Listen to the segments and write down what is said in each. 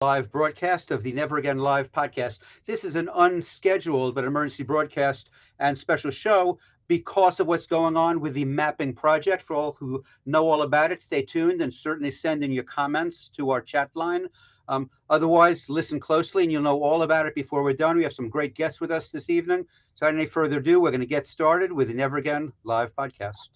Live broadcast of the Never Again Live podcast. This is an unscheduled but emergency broadcast and special show because of what's going on with the mapping project. For all who know all about it, stay tuned and certainly send in your comments to our chat line. Otherwise, listen closely and you'll know all about it before we're done. We have some great guests with us this evening. So without any further ado, we're going to get started with the Never Again Live podcast.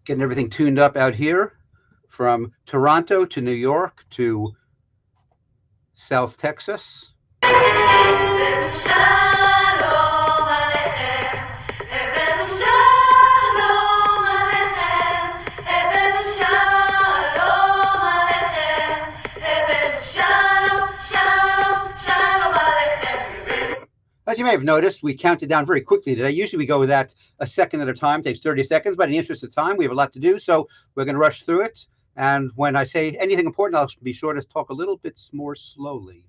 Getting everything tuned up out here from Toronto to New York to South Texas. As you may have noticed, we counted down very quickly today. Usually we go with that a second at a time, it takes 30 seconds, but in the interest of time, we have a lot to do, so we're going to rush through it. And when I say anything important, I'll be sure to talk a little bit more slowly.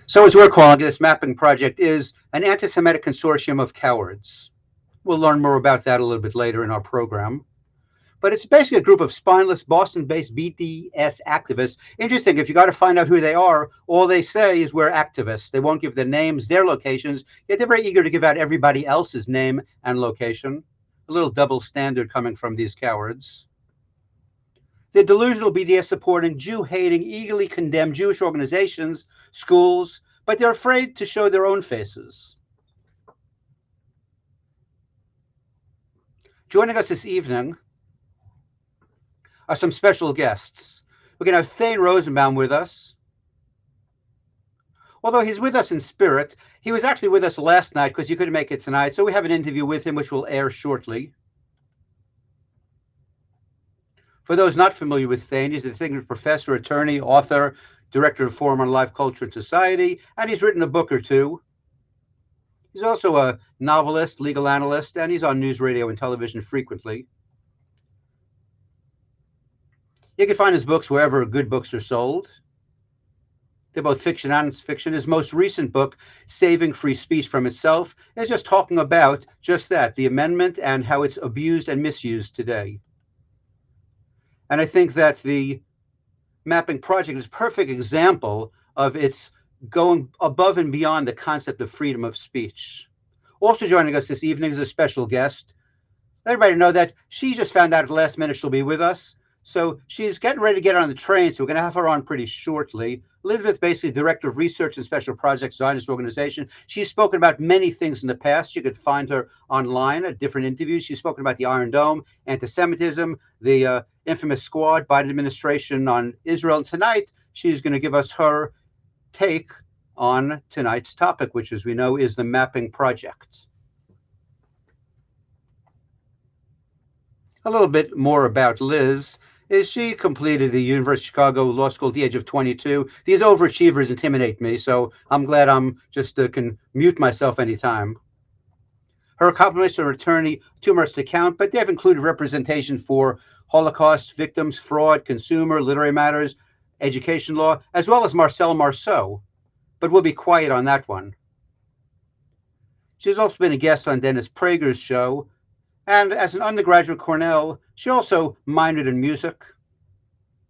So as we're calling it, this mapping project is an anti-Semitic consortium of cowards. We'll learn more about that a little bit later in our program. But it's basically a group of spineless Boston-based BDS activists. Interesting, if you got to find out who they are, all they say is we're activists. They won't give their names, their locations, yet they're very eager to give out everybody else's name and location. A little double standard coming from these cowards. They're delusional BDS supporting Jew-hating, eagerly condemned Jewish organizations, schools, but they're afraid to show their own faces. Joining us this evening are some special guests. We're going to have Thane Rosenbaum with us. Although he's with us in spirit, he was actually with us last night because he couldn't make it tonight, so we have an interview with him which will air shortly. For those not familiar with Thane, he's a distinguished professor, attorney, author, director of Forum on Life, Culture, and Society, and he's written a book or two. He's also a novelist, legal analyst, and he's on news, radio, and television frequently. You can find his books wherever good books are sold. They're both fiction and fiction. His most recent book, Saving Free Speech from Itself, is just talking about just that, the amendment and how it's abused and misused today. And I think that the mapping project is a perfect example of its going above and beyond the concept of freedom of speech. Also joining us this evening is a special guest. Let everybody know that she just found out at the last minute she'll be with us. So she's getting ready to get on the train, so we're going to have her on pretty shortly. Elizabeth, basically Director of Research and Special Projects, Zionist Organization. She's spoken about many things in the past. You could find her online at different interviews. She's spoken about the Iron Dome, anti-Semitism, the infamous Squad, Biden administration on Israel. And tonight, she's going to give us her take on tonight's topic, which, as we know, is the mapping project. A little bit more about Liz. She completed the University of Chicago Law School at the age of 22. These overachievers intimidate me, so I'm glad I'm just can mute myself anytime. Her accomplishments are attorney, too much to count, but they've included representation for Holocaust victims, fraud, consumer, literary matters, education law, as well as Marcel Marceau, but we'll be quiet on that one. She's also been a guest on Dennis Prager's show, and as an undergraduate at Cornell, she also minored in music,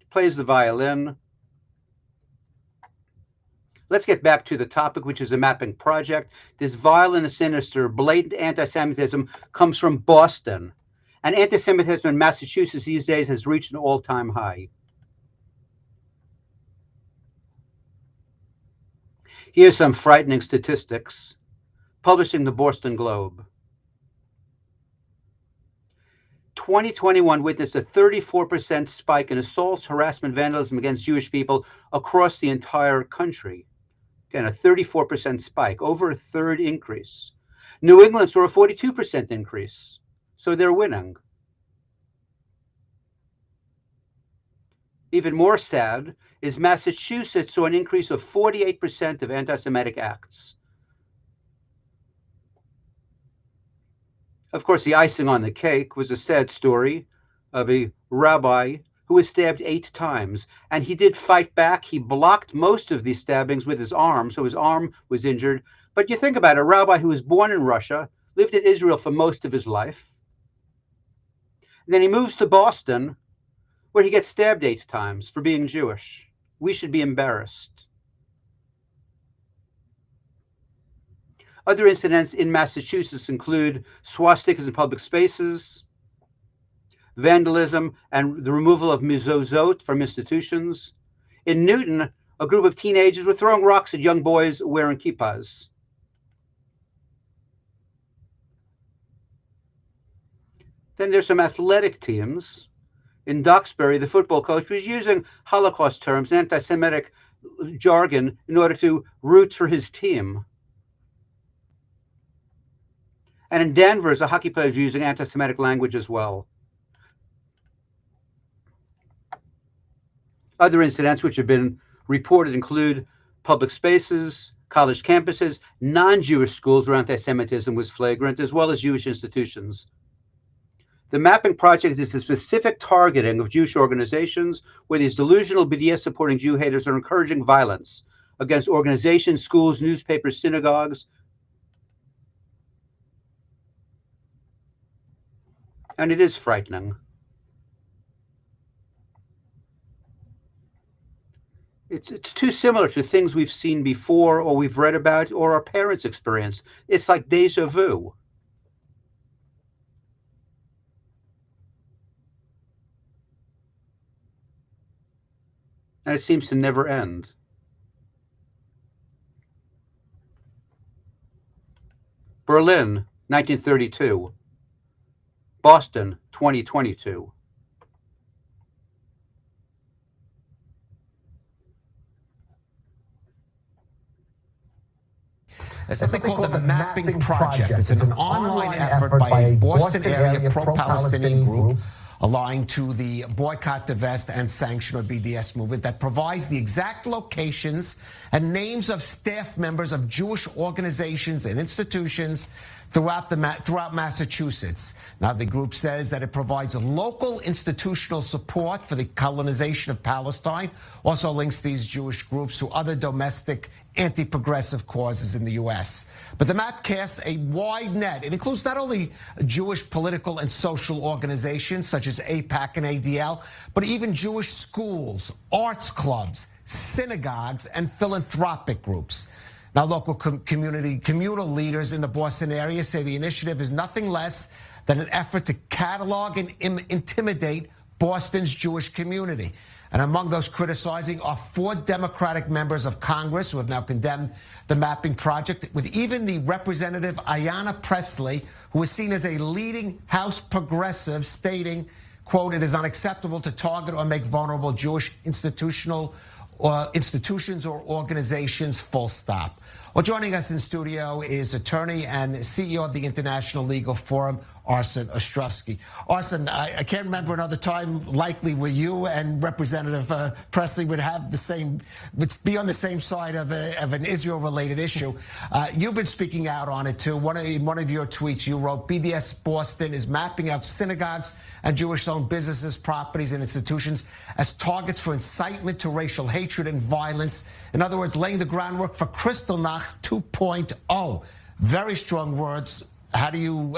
plays the violin. Let's get back to the topic, which is the mapping project. This violent and sinister, blatant anti-Semitism comes from Boston. And anti-Semitism in Massachusetts these days has reached an all-time high. Here's some frightening statistics published in the Boston Globe. 2021 witnessed a 34% spike in assaults, harassment, vandalism against Jewish people across the entire country. Again, a 34% spike, over a third increase. New England saw a 42% increase, so they're winning. Even more sad is Massachusetts saw an increase of 48% of anti-Semitic acts. Of course, the icing on the cake was a sad story of a rabbi who was stabbed 8 times, and he did fight back. He blocked most of these stabbings with his arm, so his arm was injured. But you think about it, a rabbi who was born in Russia, lived in Israel for most of his life. And then he moves to Boston, where he gets stabbed 8 times for being Jewish. We should be embarrassed. Other incidents in Massachusetts include swastikas in public spaces, vandalism, and the removal of mezuzot from institutions. In Newton, a group of teenagers were throwing rocks at young boys wearing kippas. Then there's some athletic teams. In Duxbury, the football coach was using Holocaust terms and anti-Semitic jargon in order to root for his team. And in Danvers, a hockey player is using anti-Semitic language as well. Other incidents which have been reported include public spaces, college campuses, non-Jewish schools where anti-Semitism was flagrant, as well as Jewish institutions. The mapping project is a specific targeting of Jewish organizations where these delusional BDS-supporting Jew haters are encouraging violence against organizations, schools, newspapers, synagogues. And it is frightening. It's too similar to things we've seen before or we've read about or our parents experienced. It's like deja vu. And it seems to never end. Berlin, 1932. Boston, 2022. There's something called the Mapping Project. It's an online effort by a Boston area pro-Palestinian group aligned to the Boycott, Divest, and Sanction, or BDS movement, that provides the exact locations and names of staff members of Jewish organizations and institutions throughout Massachusetts. Now, the group says that it provides local institutional support for the colonization of Palestine, also links these Jewish groups to other domestic anti-progressive causes in the U.S. But the map casts a wide net. It includes not only Jewish political and social organizations such as AIPAC and ADL, but even Jewish schools, arts clubs, synagogues, and philanthropic groups. Now, local communal leaders in the Boston area say the initiative is nothing less than an effort to catalog and intimidate Boston's Jewish community. And among those criticizing are 4 Democratic members of Congress who have now condemned the mapping project, with even the Representative Ayanna Pressley, who is seen as a leading House progressive, stating, quote, "It is unacceptable to target or make vulnerable Jewish institutions or organizations, full stop." Well, joining us in studio is attorney and CEO of the International Legal Forum, Arsen Ostrovsky. Arsen, I can't remember another time likely where you and Representative Pressley would be on the same side of an Israel-related issue. You've been speaking out on it too. In one of your tweets, you wrote, "BDS Boston is mapping out synagogues and Jewish-owned businesses, properties, and institutions as targets for incitement to racial hatred and violence. In other words, laying the groundwork for Kristallnacht 2.0. Very strong words. How do you,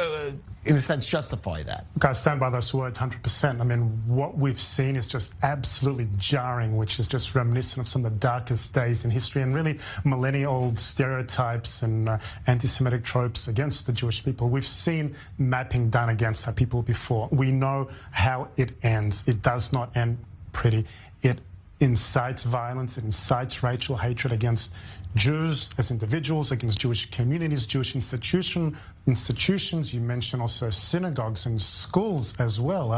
in a sense, justify that? Look, I stand by those words 100%. I mean, what we've seen is just absolutely jarring, which is just reminiscent of some of the darkest days in history and really millennia-old stereotypes and anti-Semitic tropes against the Jewish people. We've seen mapping done against our people before. We know how it ends. It does not end pretty. It incites violence, it incites racial hatred against Jews as individuals, against Jewish communities, Jewish institutions. You mentioned also synagogues and schools as well.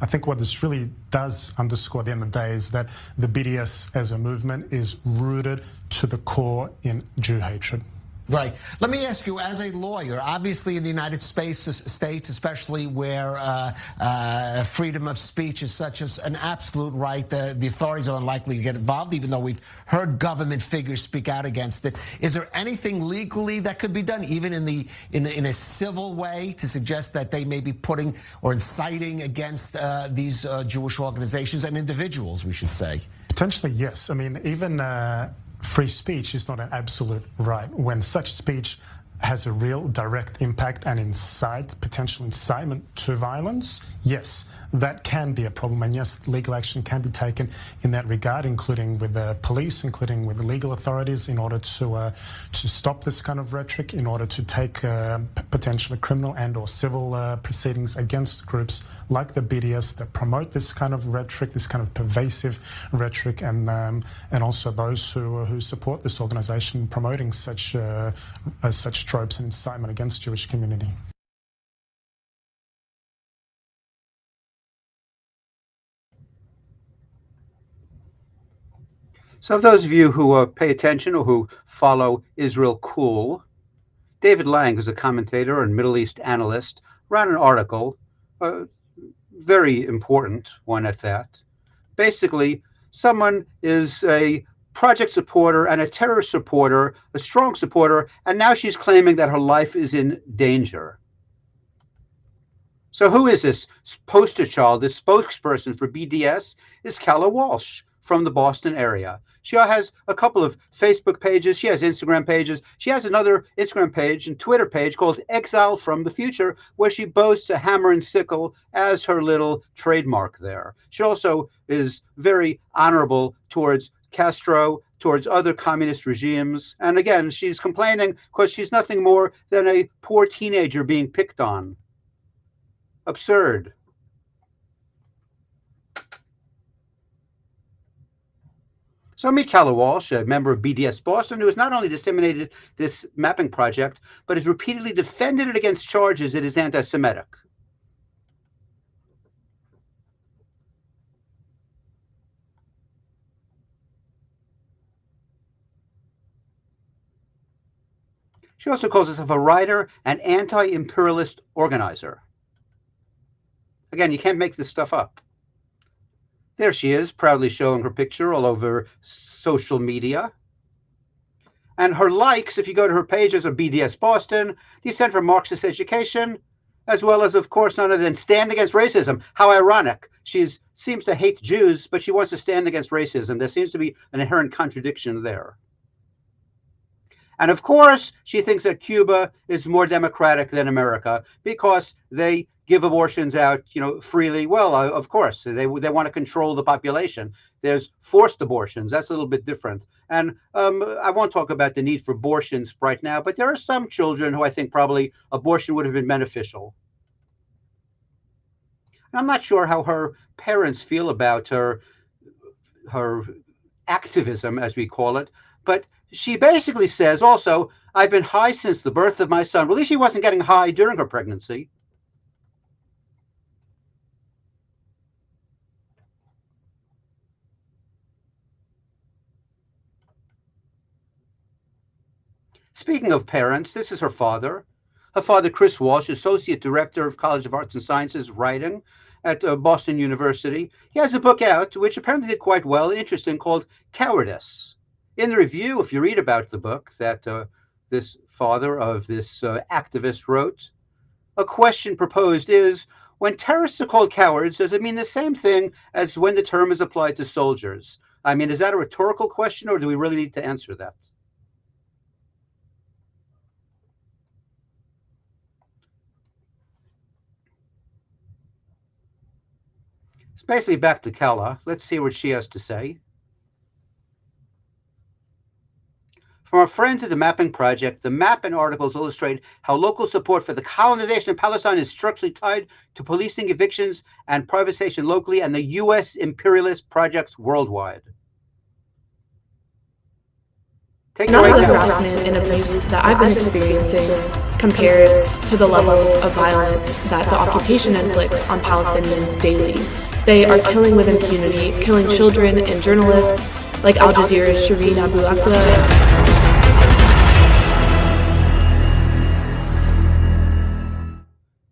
I think what this really does underscore at the end of the day is that the BDS as a movement is rooted to the core in Jew hatred. Right. Let me ask you, as a lawyer, obviously in the United States, especially where freedom of speech is such as an absolute right, the authorities are unlikely to get involved, even though we've heard government figures speak out against it. Is there anything legally that could be done, even in a civil way, to suggest that they may be putting or inciting against these Jewish organizations and individuals, we should say? Potentially, yes. I mean, even free speech is not an absolute right. When such speech has a real direct impact and potential incitement to violence, yes, that can be a problem. And yes, legal action can be taken in that regard, including with the police, including with the legal authorities, in order to stop this kind of rhetoric, in order to take potentially criminal and or civil proceedings against groups like the BDS that promote this kind of rhetoric, this kind of pervasive rhetoric, and also those who support this organization promoting such tropes and incitement against Jewish community. So, those of you who pay attention or who follow Israel Cool, David Lang, who's a commentator and Middle East analyst, ran an article, a very important one at that. Basically, someone is a project supporter and a terror supporter, a strong supporter, and now she's claiming that her life is in danger. So who is this poster child, this spokesperson for BDS? Is Calla Walsh from the Boston area. She has a couple of Facebook pages. She has Instagram pages. She has another Instagram page and Twitter page called Exile from the Future, where she boasts a hammer and sickle as her little trademark there. She also is very honorable towards Castro, towards other communist regimes. And again, she's complaining because she's nothing more than a poor teenager being picked on. Absurd. So meet Calla Walsh, a member of BDS Boston, who has not only disseminated this mapping project, but has repeatedly defended it against charges it is anti-Semitic. She also calls herself a writer and anti-imperialist organizer. Again, you can't make this stuff up. There she is, proudly showing her picture all over social media. And her likes, if you go to her pages, are BDS Boston, Descent from Marxist Education, as well as, of course, none other than Stand Against Racism. How ironic. She seems to hate Jews, but she wants to stand against racism. There seems to be an inherent contradiction there. And of course, she thinks that Cuba is more democratic than America because they give abortions out, freely. Well, of course, they want to control the population. There's forced abortions. That's a little bit different. And I won't talk about the need for abortions right now, but there are some children who I think probably abortion would have been beneficial. And I'm not sure how her parents feel about her activism, as we call it, but she basically says also, I've been high since the birth of my son. Well, at least she wasn't getting high during her pregnancy. Speaking of parents, this is her father. Her father, Chris Walsh, Associate Director of College of Arts and Sciences, writing at Boston University. He has a book out, which apparently did quite well, interesting, called Cowardice. In the review, if you read about the book that this father of this activist wrote, a question proposed is, when terrorists are called cowards, does it mean the same thing as when the term is applied to soldiers? I mean, is that a rhetorical question, or do we really need to answer that? It's basically back to Calla. Let's see what she has to say. From our friends at the Mapping Project, the map and articles illustrate how local support for the colonization of Palestine is structurally tied to policing evictions and privatization locally and the U.S. imperialist projects worldwide. Take it None away, of the Kelly. harassment and abuse that I've been experiencing compares to the levels of violence that the occupation inflicts on Palestinians daily. They are killing with impunity, killing children and journalists like Al Jazeera's Shireen Abu Akleh.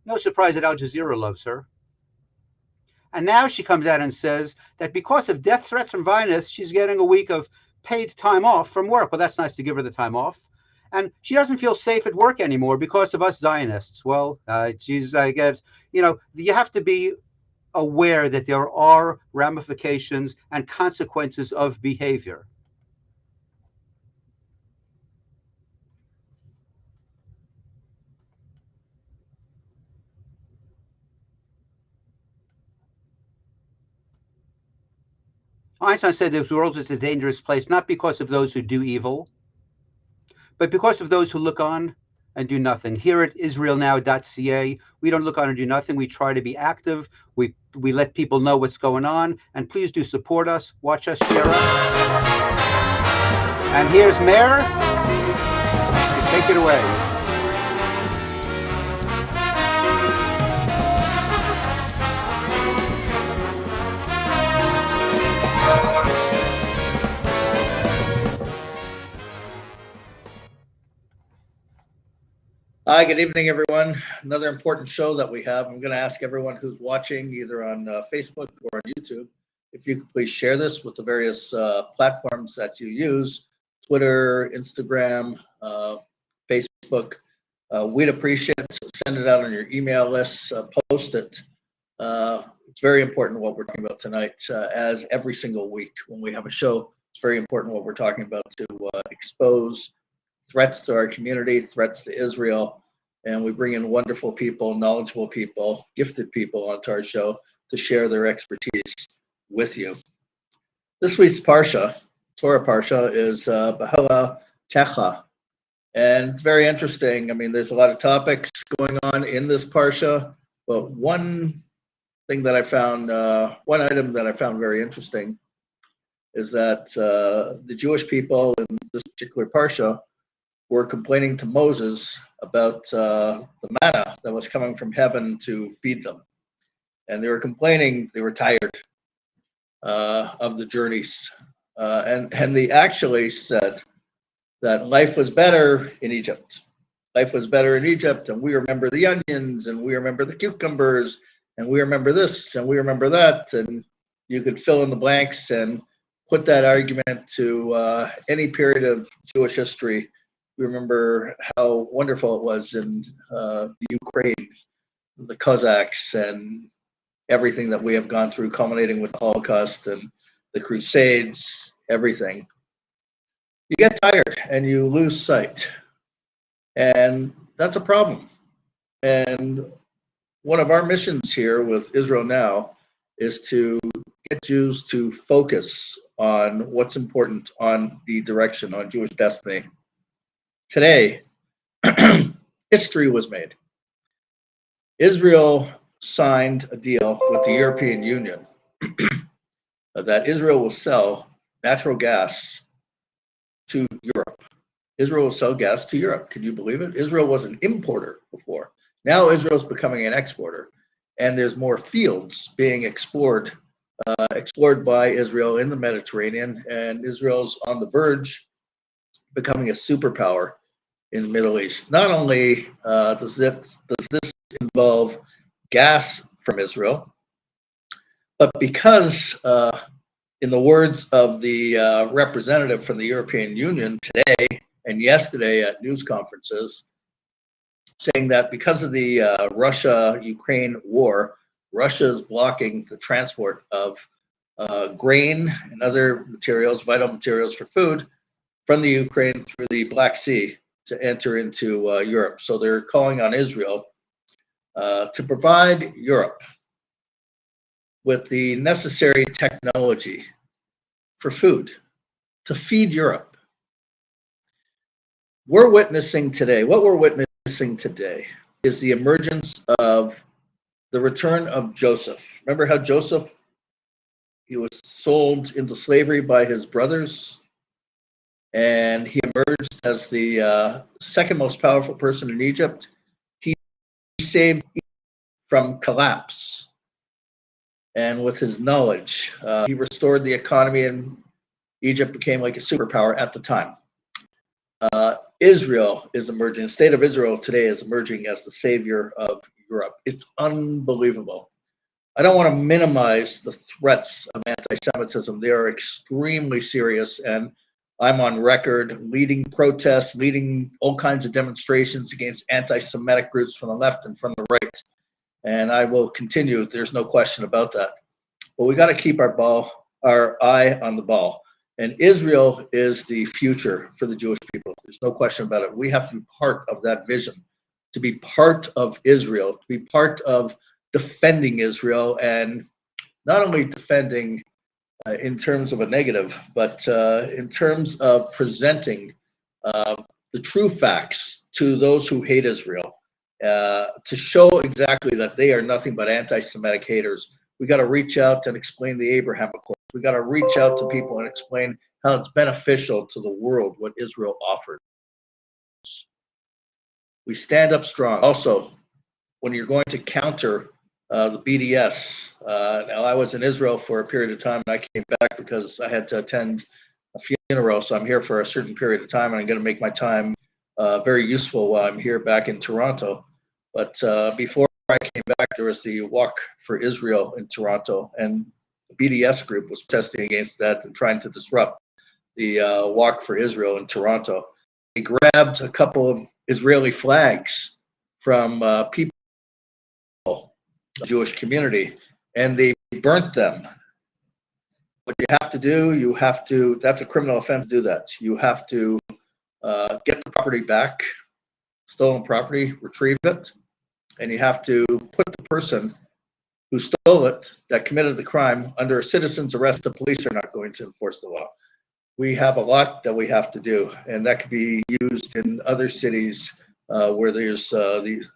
No surprise that Al Jazeera loves her. And now she comes out and says that because of death threats from Vinus, she's getting a week of paid time off from work. Well, that's nice to give her the time off. And she doesn't feel safe at work anymore because of us Zionists. Well, I get, you have to be aware that there are ramifications and consequences of behavior. Einstein said this world is a dangerous place, not because of those who do evil, but because of those who look on and do nothing. Here at israelnow.ca, we don't look on and do nothing. We try to be active. We let people know what's going on. And please do support us, watch us, share us. And here's Mayor. Take it away. Hi, good evening, everyone. Another important show that we have. I'm going to ask everyone who's watching either on Facebook or on YouTube, if you could please share this with the various platforms that you use, Twitter, Instagram, Facebook. We'd appreciate it. Send it out on your email lists, post it. It's very important what we're talking about tonight, as every single week when we have a show, it's very important what we're talking about to expose threats to our community, threats to Israel, and we bring in wonderful people, knowledgeable people, gifted people onto our show to share their expertise with you. This week's Parsha, Torah Parsha, is Baha'u'llah Techa, and it's very interesting. I mean, there's a lot of topics going on in this Parsha, but one thing that I found, one item that I found very interesting is that the Jewish people in this particular Parsha were complaining to Moses about the manna that was coming from heaven to feed them. And they were complaining, they were tired of the journeys. And they actually said that life was better in Egypt. Life was better in Egypt, and we remember the onions, and we remember the cucumbers, and we remember this, and we remember that. And you could fill in the blanks and put that argument to any period of Jewish history. We remember how wonderful it was in the Ukraine, the Cossacks, and everything that we have gone through, culminating with the Holocaust and the Crusades, everything. You get tired and you lose sight. And that's a problem. And one of our missions here with Israel Now is to get Jews to focus on what's important, on the direction, on Jewish destiny. Today, history was made. Israel signed a deal with the European Union that Israel will sell natural gas to Europe. Israel will sell gas to Europe. Can you believe it? Israel was an importer before. Now Israel is becoming an exporter, and there's more fields being explored by Israel in the Mediterranean, and Israel's on the verge becoming a superpower in the Middle East. Not only does this involve gas from Israel, but because, in the words of the representative from the European Union today and yesterday at news conferences, saying that because of the Russia-Ukraine war, Russia is blocking the transport of grain and other materials, vital materials for food, from the Ukraine through the Black Sea to enter into Europe. So they're calling on Israel to provide Europe with the necessary technology for food, to feed Europe. What we're witnessing today is the emergence of the return of Joseph. Remember how Joseph, he was sold into slavery by his brothers, and he emerged as the second most powerful person in Egypt. He saved from collapse, and with his knowledge, he restored the economy, and Egypt became like a superpower at the time. Israel is emerging. The state of Israel today is emerging as the savior of Europe. It's unbelievable. I don't want to minimize the threats of anti-Semitism. They are extremely serious, and I'm on record leading protests, leading all kinds of demonstrations against anti-Semitic groups from the left and from the right. And I will continue. There's no question about that. But we got to keep our eye on the ball. And Israel is the future for the Jewish people. There's no question about it. We have to be part of that vision, to be part of Israel, to be part of defending Israel, and not only defending in terms of a negative, but in terms of presenting the true facts to those who hate Israel, to show exactly that they are nothing but anti-Semitic haters. We got to reach out and explain the Abraham Accords. We got to reach out to people and explain how it's beneficial to the world what Israel offers. We stand up strong. Also, when you're going to counter the BDS, now I was in Israel for a period of time, and I came back because I had to attend a funeral, so I'm here for a certain period of time, and I'm going to make my time very useful while I'm here back in Toronto. But before I came back, there was the Walk for Israel in Toronto, and the BDS group was protesting against that and trying to disrupt the Walk for Israel in Toronto. They grabbed a couple of Israeli flags from people, the Jewish community, and they burnt them. What you have to do, that's a criminal offense to do that. You have to get the property back, stolen property, retrieve it, and you have to put the person who stole it, that committed the crime, under a citizen's arrest. The police are not going to enforce the law. We have a lot that we have to do, and that could be used in other cities where there's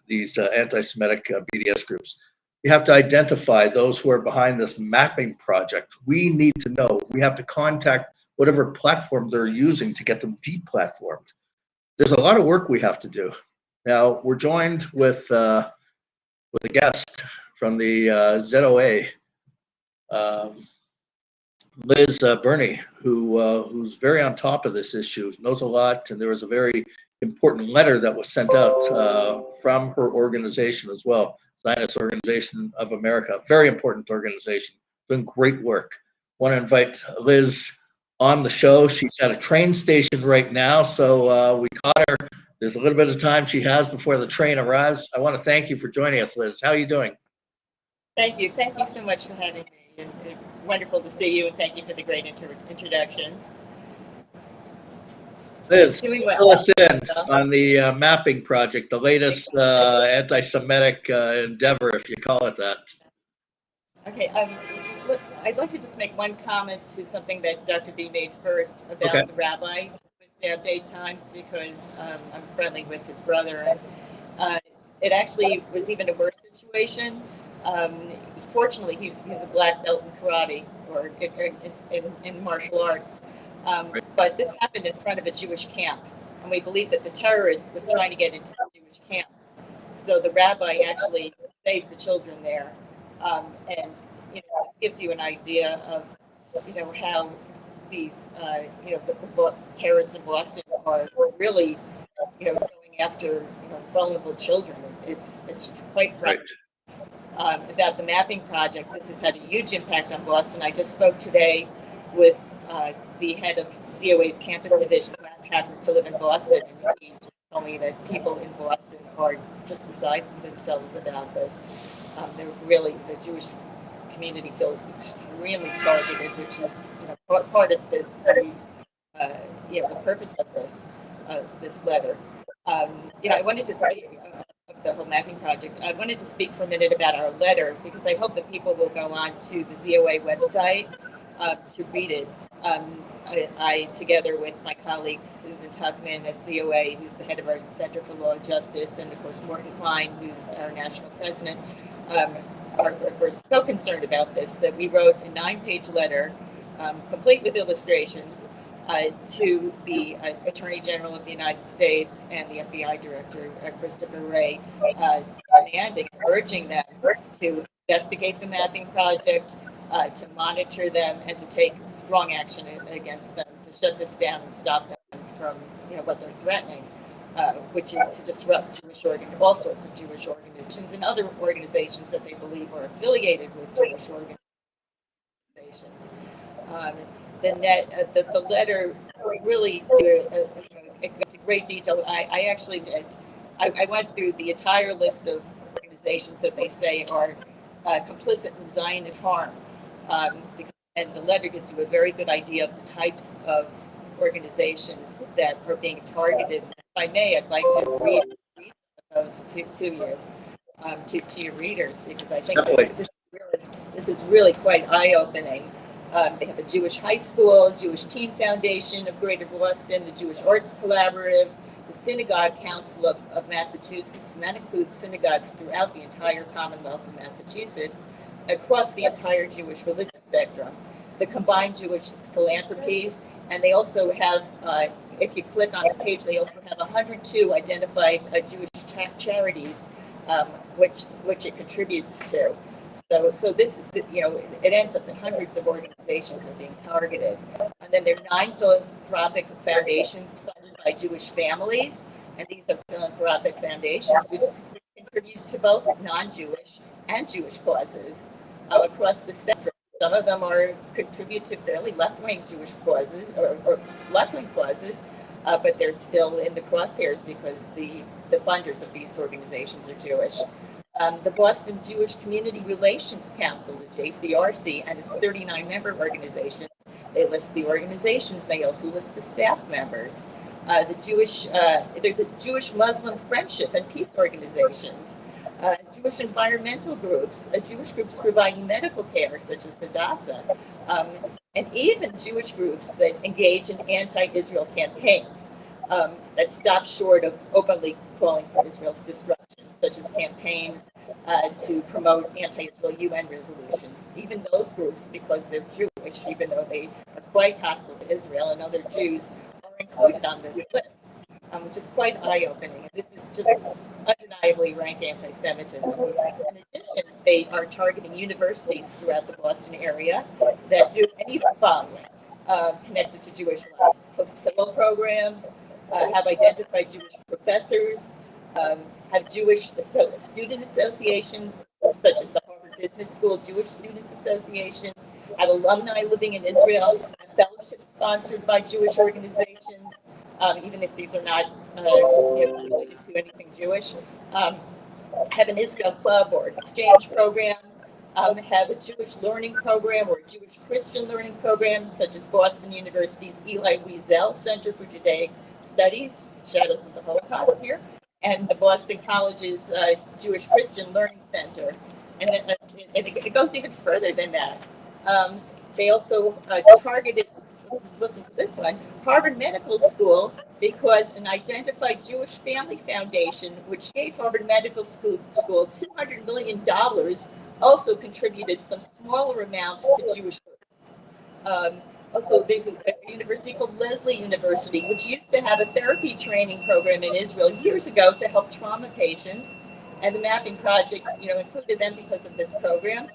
these anti-Semitic BDS groups. You have to identify those who are behind this mapping project. We need to know. We have to contact whatever platform they're using to get them deplatformed. There's a lot of work we have to do. Now, we're joined with a guest from the ZOA, Liz Burney, who's very on top of this issue, knows a lot, and there was a very important letter that was sent out from her organization as well, Zionist Organization of America, very important organization, doing great work. Want to invite Liz on the show. She's at a train station right now, so we caught her. There's a little bit of time she has before the train arrives. I want to thank you for joining us, Liz. How are you doing? Thank you. Thank you so much for having me. And wonderful to see you, and thank you for the great introductions. Liz, Doing well. fill us in on the mapping project, the latest anti-Semitic endeavor, if you call it that. Okay. Look, I'd like to just make one comment to something that Dr. B made first about the rabbi who was stabbed 8 times, because I'm friendly with his brother. And it actually was even a worse situation. Fortunately, he's a black belt in karate or in martial arts. But this happened in front of a Jewish camp, and we believe that the terrorist was trying to get into the Jewish camp. So the rabbi actually saved the children there. And this gives you an idea of how these the terrorists in Boston are really going after vulnerable children. It's quite frightening. About the mapping project, this has had a huge impact on Boston. I just spoke today with the head of ZOA's campus division, who happens to live in Boston, and he just told me that people in Boston are just beside themselves about this. The Jewish community feels extremely targeted, which is part of the purpose of this letter. I wanted to say the whole mapping project. I wanted to speak for a minute about our letter, because I hope that people will go on to the ZOA website to read it. I, together with my colleagues, Susan Tuckman at ZOA, who's the head of our Center for Law and Justice, and of course Morton Klein, who's our national president, we're so concerned about this that we wrote a 9-page letter, complete with illustrations, to the Attorney General of the United States and the FBI Director, Christopher Wray, demanding, urging them to investigate the mapping project, to monitor them, and to take strong action against them, to shut this down and stop them from what they're threatening, which is to disrupt all sorts of Jewish organizations and other organizations that they believe are affiliated with Jewish organizations. The letter really into great detail. I actually did. I went through the entire list of organizations that they say are complicit in Zionist harm, and the letter gives you a very good idea of the types of organizations that are being targeted. If I may, I'd like to read those to you, to your readers, because I think this is really quite eye-opening. They have a Jewish high school, Jewish Teen Foundation of Greater Boston, the Jewish Arts Collaborative, the Synagogue Council of Massachusetts, and that includes synagogues throughout the entire Commonwealth of Massachusetts, across the entire Jewish religious spectrum, the Combined Jewish Philanthropies, and they also have, if you click on the page, they also have 102 identified Jewish charities, which it contributes to. So this, it ends up that hundreds of organizations are being targeted. And then there are 9 philanthropic foundations funded by Jewish families, and these are philanthropic foundations which contribute to both non-Jewish and Jewish causes across the spectrum. Some of them contribute to fairly left-wing Jewish causes or left-wing causes, but they're still in the crosshairs because the funders of these organizations are Jewish. The Boston Jewish Community Relations Council, the JCRC, and its 39 member organizations. They list the organizations. They also list the staff members. There's a Jewish Muslim friendship and peace organizations. Jewish environmental groups, Jewish groups providing medical care, such as Hadassah, and even Jewish groups that engage in anti-Israel campaigns that stop short of openly calling for Israel's destruction, such as campaigns to promote anti-Israel UN resolutions. Even those groups, because they're Jewish, even though they are quite hostile to Israel and other Jews, are included on this list, which is quite eye-opening. And this is just undeniably rank anti-Semitism. In addition, they are targeting universities throughout the Boston area that do any of the following connected to Jewish life: host Hillel programs, have identified Jewish professors, have Jewish student associations, such as the Harvard Business School Jewish Students Association, have alumni living in Israel, have fellowships sponsored by Jewish organizations, even if these are not related to anything Jewish, have an Israel club or an exchange program, have a Jewish learning program or a Jewish Christian learning program, such as Boston University's Eli Wiesel Center for Judaic Studies, Shadows of the Holocaust here, and the Boston College's Jewish Christian Learning Center. And then it goes even further than that. They also targeted, listen to this one, Harvard Medical School, because an identified Jewish family foundation, which gave Harvard Medical School $200 million, also contributed some smaller amounts to Jewish groups. Also, there's a university called Lesley University, which used to have a therapy training program in Israel years ago to help trauma patients, and the mapping project, included them because of this program.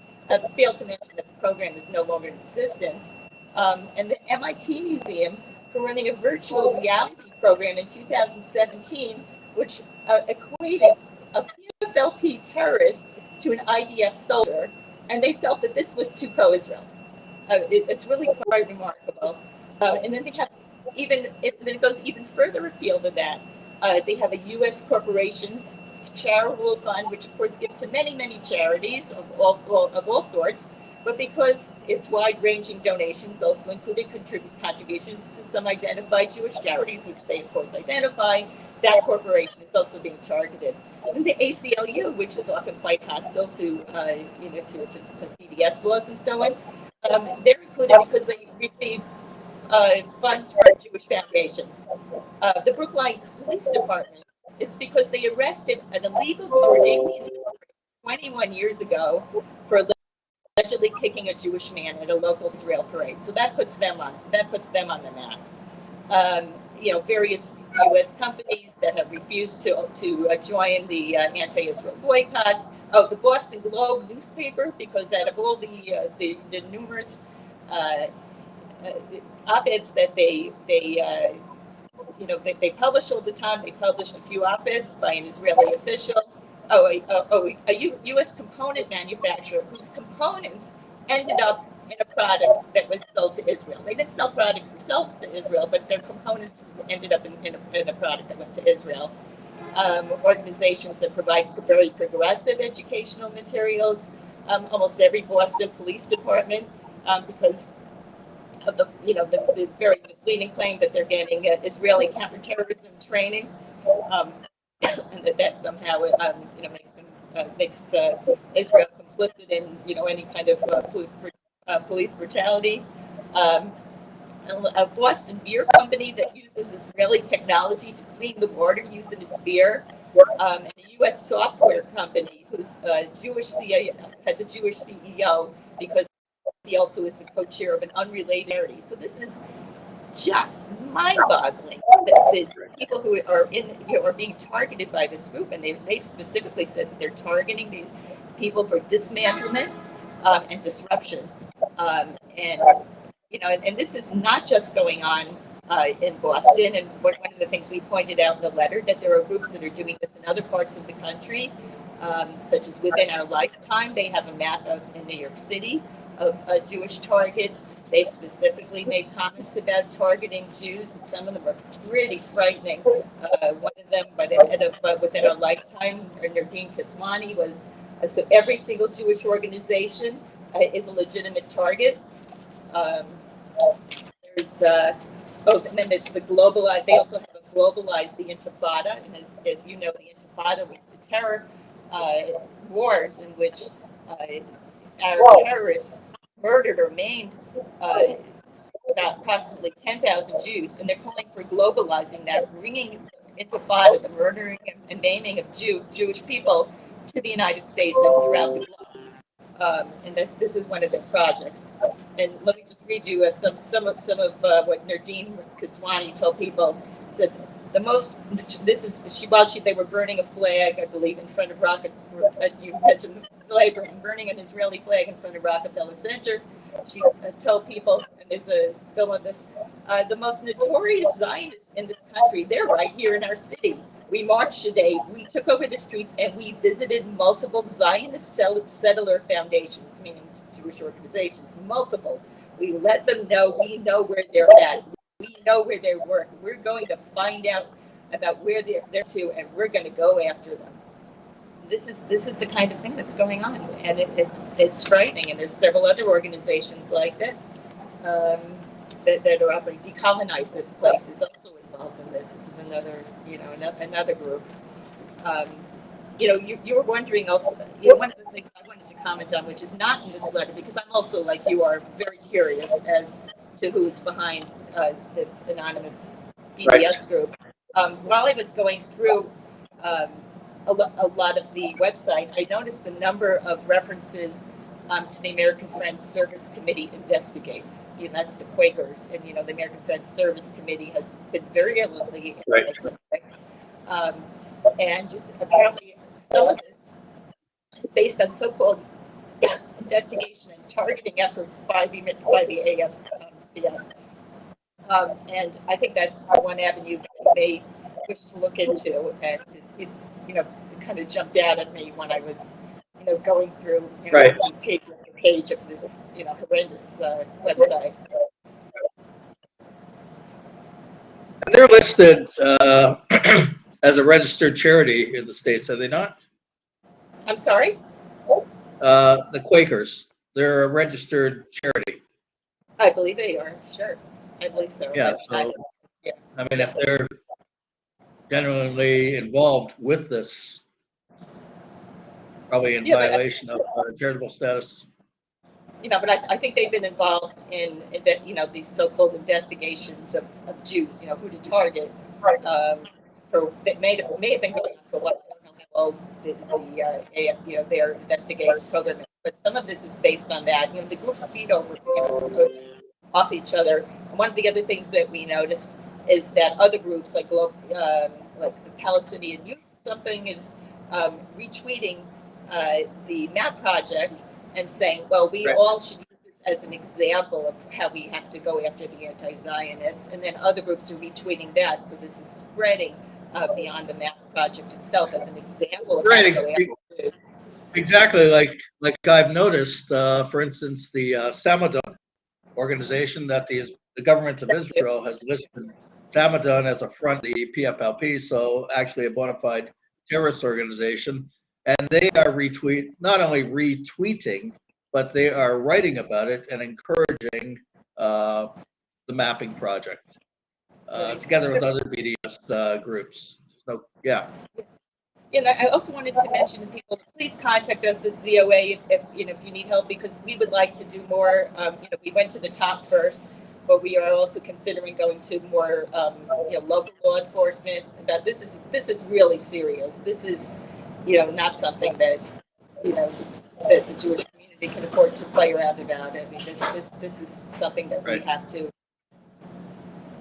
Failed to mention that the program is no longer in existence. And the MIT Museum for running a virtual reality program in 2017, which equated a PFLP terrorist to an IDF soldier, and they felt that this was too pro-Israel. It's really quite remarkable. And then they have then it goes even further afield than that. They have a U.S. corporations charitable fund, which of course gives to many, many charities of all sorts. But because its wide-ranging donations also included contributions to some identified Jewish charities, which they of course identify, that corporation is also being targeted. And the ACLU, which is often quite hostile to BDS laws and so on, they're included because they receive funds from Jewish foundations. The Brookline Police Department, it's because they arrested an illegal Jordanian 21 years ago for allegedly kicking a Jewish man at a local Israel parade. So that puts them on the map. various U.S. companies that have refused to join the anti-Israel boycotts. Oh, the Boston Globe newspaper, because out of all the numerous op-eds that they publish all the time, they published a few op-eds by an Israeli official. A U.S. component manufacturer whose components ended up in a product that was sold to Israel. They didn't sell products themselves to Israel, but their components ended up in a product that went to Israel. Organizations that provide very progressive educational materials. Almost every Boston police department, because of the very misleading claim that they're getting Israeli counterterrorism training, and that somehow makes Israel complicit in any kind of police brutality. A Boston beer company that uses Israeli technology to clean the water using its beer. And a U.S. software company who's Jewish CEO, has a Jewish CEO, because he also is the co-chair of an unrelated charity. So this is just mind-boggling. The people who are are being targeted by this group, and they've specifically said that they're targeting the people for dismantlement and disruption. And this is not just going on in Boston. And one of the things we pointed out in the letter, that there are groups that are doing this in other parts of the country, such as Within Our Lifetime. They have a map in New York City of Jewish targets. They've specifically made comments about targeting Jews, and some of them are pretty frightening. One of them, by the head of Within Our Lifetime, Nadine Kiswani, was so every single Jewish organization is a legitimate target. And then there's the globalized. They also have a globalized the Intifada, and as you know, the Intifada was the terror wars in which our terrorists murdered or maimed about approximately 10,000 Jews, and they're calling for globalizing that, bringing Intifada, the murdering and maiming of Jewish people, to the United States and throughout the globe. And this is one of their projects. And let me just read you some of what Nadine Kiswani told people. Said the most. They were burning a flag, I believe, in front of you mentioned the flag, burning an Israeli flag in front of Rockefeller Center. She told people, and there's a film of this, the most notorious Zionists in this country, they're right here in our city. We marched today, we took over the streets, and we visited multiple Zionist settler foundations, meaning Jewish organizations, multiple. We let them know we know where they're at. We know where they work. We're going to find out about where they're to, and we're going to go after them. This is the kind of thing that's going on, and it's frightening. And there's several other organizations like this that are operating. Decolonize This Place is also involved in this. This is another group. You were wondering also. One of the things I wanted to comment on, which is not in this letter, because I'm also, like you are, very curious as to who is behind this anonymous BDS group. While I was going through a lot of the website, I noticed a number of references to the American Friends Service Committee investigates. That's the Quakers, and the American Friends Service Committee has been virulently involved. And apparently, some of this is based on so-called investigation and targeting efforts by the AFCS. And I think that's one avenue that we may wish to look into. And it's, it kind of jumped out at me when I was, going through page after page of this, horrendous website. They're listed as a registered charity in the States, are they not? I'm sorry? The Quakers, they're a registered charity. I believe they are, sure. I believe so. Yeah, I mean, if they're generally involved with this, probably in violation of charitable status. But I think they've been involved in these so-called investigations of Jews, who to target. That may have been going on for what, I don't know how long their investigative program is, but some of this is based on that. The groups feed off each other. And one of the other things that we noticed is that other groups like the Palestinian Youth something is retweeting the map project and saying, well, we all should use this as an example of how we have to go after the anti-Zionists, and then other groups are retweeting that, so this is spreading beyond the map project itself as an example of how to go after Jews. Exactly, like I've noticed, for instance, the Samadon organization that the government of Israel has listed Samadon as a front, the PFLP, so actually a bona fide terrorist organization, and they are not only retweeting, but they are writing about it and encouraging the mapping project together with other BDS groups. So, yeah. And I also wanted to mention to people, please contact us at ZOA if you need help, because we would like to do more. We went to the top first, but we are also considering going to more local law enforcement. About this is really serious. This is not something that that the Jewish community can afford to play around about. I mean, this is something that we have to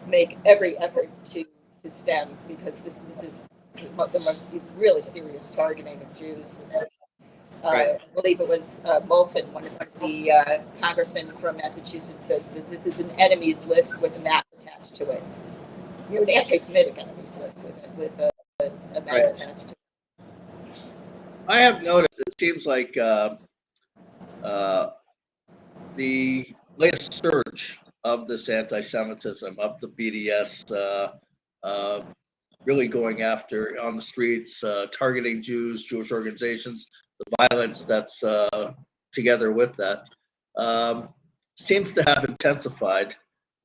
make every effort to stem, because this is the most really serious targeting of Jews. I believe it was Moulton, one of the congressmen from Massachusetts, said that this is an enemies list with a map attached to it. An anti-Semitic enemies list with a map attached to it. I have noticed it seems like the latest surge of this anti-Semitism, of the BDS really going after on the streets, targeting Jews, Jewish organizations, the violence that's together with that, seems to have intensified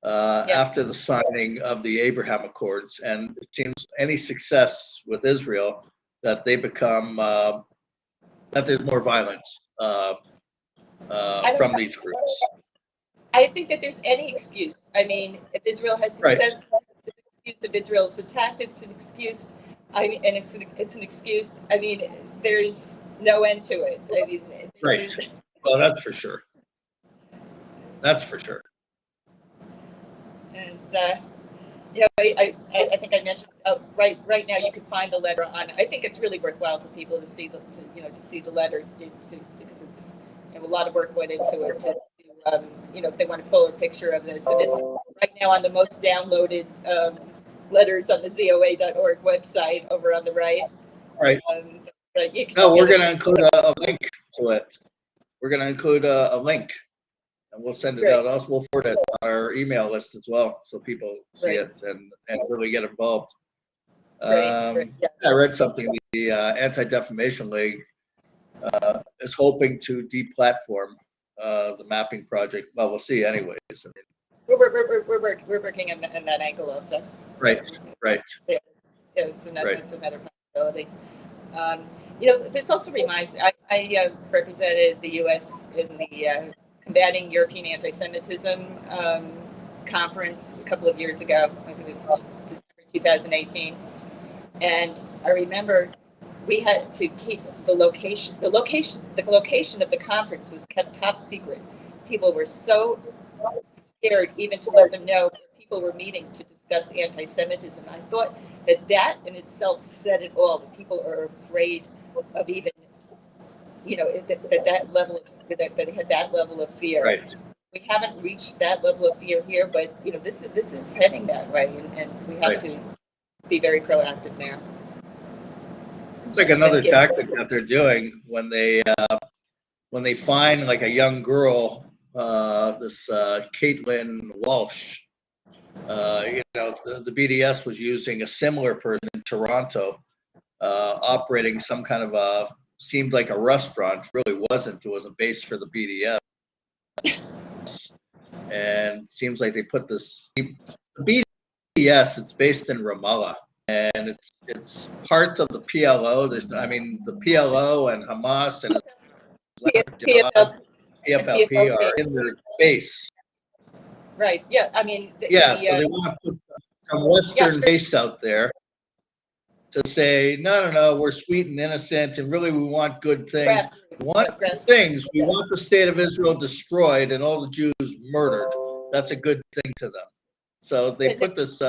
after the signing of the Abraham Accords. And it seems any success with Israel, that they become, that there's more violence from these groups. I think that there's any excuse. I mean, if Israel has success, if Israel is attacked, it's an excuse. I mean, and it's an excuse. I mean, there's no end to it. I mean, Well, that's for sure. That's for sure. And I think I mentioned right now you can find the letter on. I think it's really worthwhile for people to see the letter because it's a lot of work went into it. If they want a fuller picture of this, and it's right now on the most downloaded letters on the ZOA.org website over on the right. Right. We're going to include a link to it. We're going to include a link, and we'll send it out. Also, we'll forward it on our email list as well, so people see it and really get involved. I read something. The Anti-Defamation League is hoping to deplatform the mapping project. Well, we'll see. Anyways, I mean, we're working in that angle also. Right. Yeah, it's another possibility. This also reminds me. I represented the U.S. in the Combating European Anti-Semitism conference a couple of years ago. I think it was December 2018, and I remember we had to keep the location of the conference was kept top secret. People were so scared even to let them know that people were meeting to discuss anti-Semitism. I thought that in itself said it all. That people are afraid of even, that level of that they had that level of fear. Right. We haven't reached that level of fear here, but this is heading that way, and we have to be very proactive now. It's like another tactic that they're doing when they find like a young girl, this Caitlin Walsh. The BDS was using a similar person in Toronto, operating some kind of seemed like a restaurant. Really wasn't. It was a base for the BDS, and seems like they put this. The BDS, it's based in Ramallah. And it's part of the PLO. The PLO and Hamas and PFLP are in their base. Right. Yeah. I mean. So they want to put some Western base out there to say, no, we're sweet and innocent, and really we want good things. We want the state of Israel destroyed and all the Jews murdered. That's a good thing to them. So they put this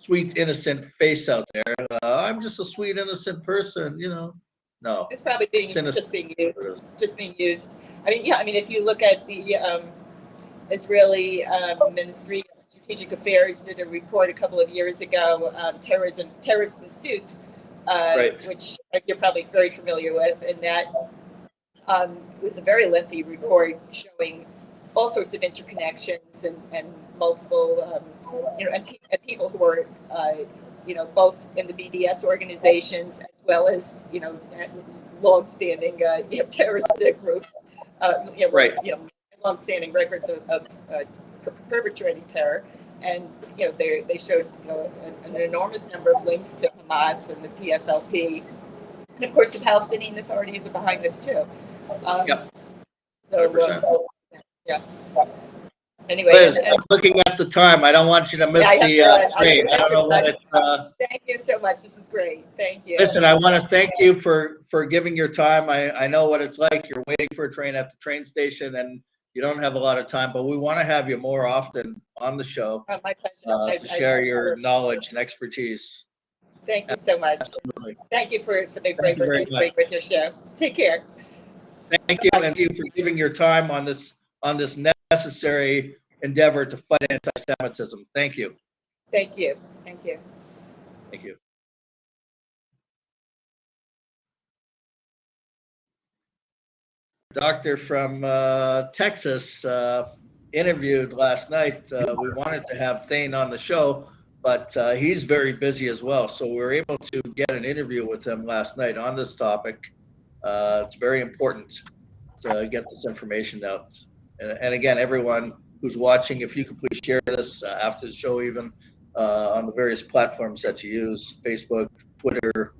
sweet, innocent face out there. I'm just a sweet, innocent person, you know. No. It's probably just being used. Just being used. I mean, yeah. I mean, if you look at the Israeli Ministry of Strategic Affairs did a report a couple of years ago, terrorists in suits, Right. which you're probably very familiar with, and that was a very lengthy report showing all sorts of interconnections and multiple, and people who are, both in the BDS organizations as well as, long-standing, terroristic groups, Right. long-standing records of perpetrating terror. And they showed an enormous number of links to Hamas and the PFLP, and of course the Palestinian authorities are behind this too. Yep. So yeah. Anyway, Liz, I'm looking at the time. I don't want you to miss the train. I don't know when it's. Thank you so much. This is great. Thank you. Listen, I want to thank you for giving your time. I know what it's like. You're waiting for a train at the train station, and you don't have a lot of time. But we want to have you more often on the show my pleasure. to share your knowledge and expertise. Thank you so much. Absolutely. Thank you for the great British show. Take care. Thank you, and thank you for giving your time on this necessary endeavor to fight anti-Semitism. Thank you. Thank you. Thank you. Thank you. Doctor from Texas interviewed last night. We wanted to have Thane on the show, but he's very busy as well. So we were able to get an interview with him last night on this topic. It's very important to get this information out. And again, everyone who's watching, if you could please share this after the show, even on the various platforms that you use, Facebook, Twitter,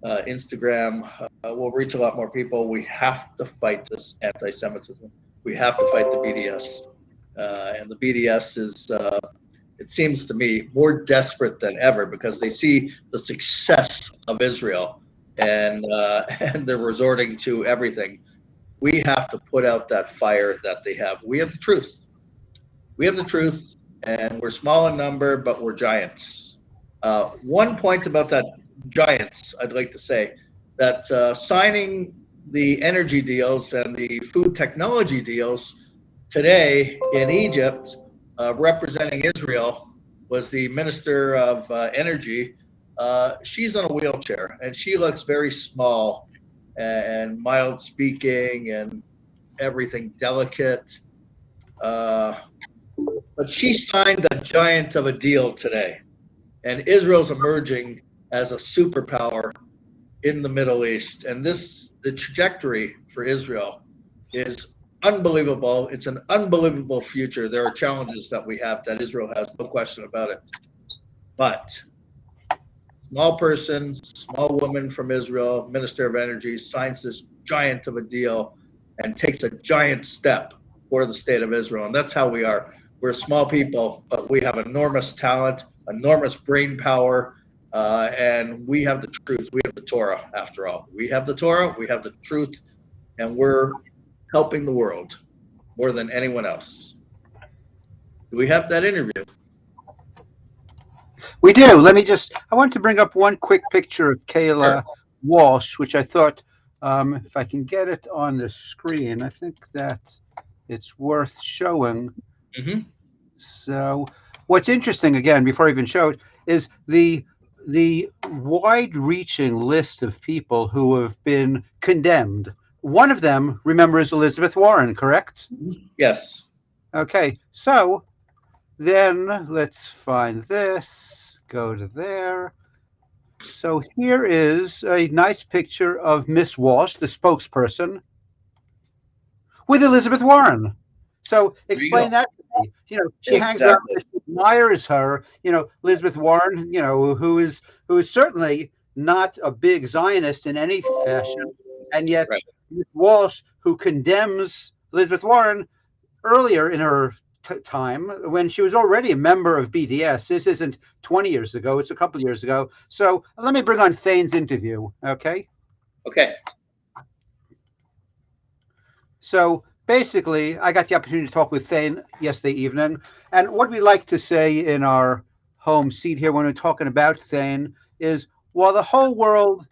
Instagram, will reach a lot more people. We have to fight this anti-Semitism. We have to fight the BDS. And the BDS is, it seems to me, more desperate than ever because they see the success of Israel and they're resorting to everything. We have to put out that fire that they have. We have the truth. We have the truth, and we're small in number, but we're giants. One point about that giants, I'd like to say that signing the energy deals and the food technology deals today in Egypt, representing Israel, was the Minister of Energy. She's on a wheelchair, and she looks very small and mild speaking and everything delicate. But she signed a giant of a deal today, and Israel's emerging as a superpower in the Middle East. And the trajectory for Israel is unbelievable. It's an unbelievable future. There are challenges that we have that Israel has, no question about it. But small person, small woman from Israel, Minister of Energy, signs this giant of a deal and takes a giant step for the state of Israel. And that's how we are. We're small people, but we have enormous talent, enormous brain power, and we have the truth. We have the Torah, after all. We have the Torah, we have the truth, and we're helping the world more than anyone else. Do we have that interview? We do. I want to bring up one quick picture of Kayla Walsh, which I thought, if I can get it on the screen, I think that it's worth showing. Mm-hmm. So what's interesting, again, before I even show it, is the wide-reaching list of people who have been condemned. One of them, remember, is Elizabeth Warren, correct? Yes. Okay, so then let's find this, go to there. So here is a nice picture of Miss Walsh, the spokesperson, with Elizabeth Warren. So explain that to me. She hangs around, she admires her, Elizabeth Warren, who is certainly not a big Zionist in any fashion. And yet Ms. Walsh, who condemns Elizabeth Warren earlier in her time when she was already a member of BDS. This isn't 20 years ago, it's a couple of years ago. So let me bring on Thane's interview, okay? Okay. So basically, I got the opportunity to talk with Thane yesterday evening. And what we like to say in our home seat here when we're talking about Thane is, while the whole world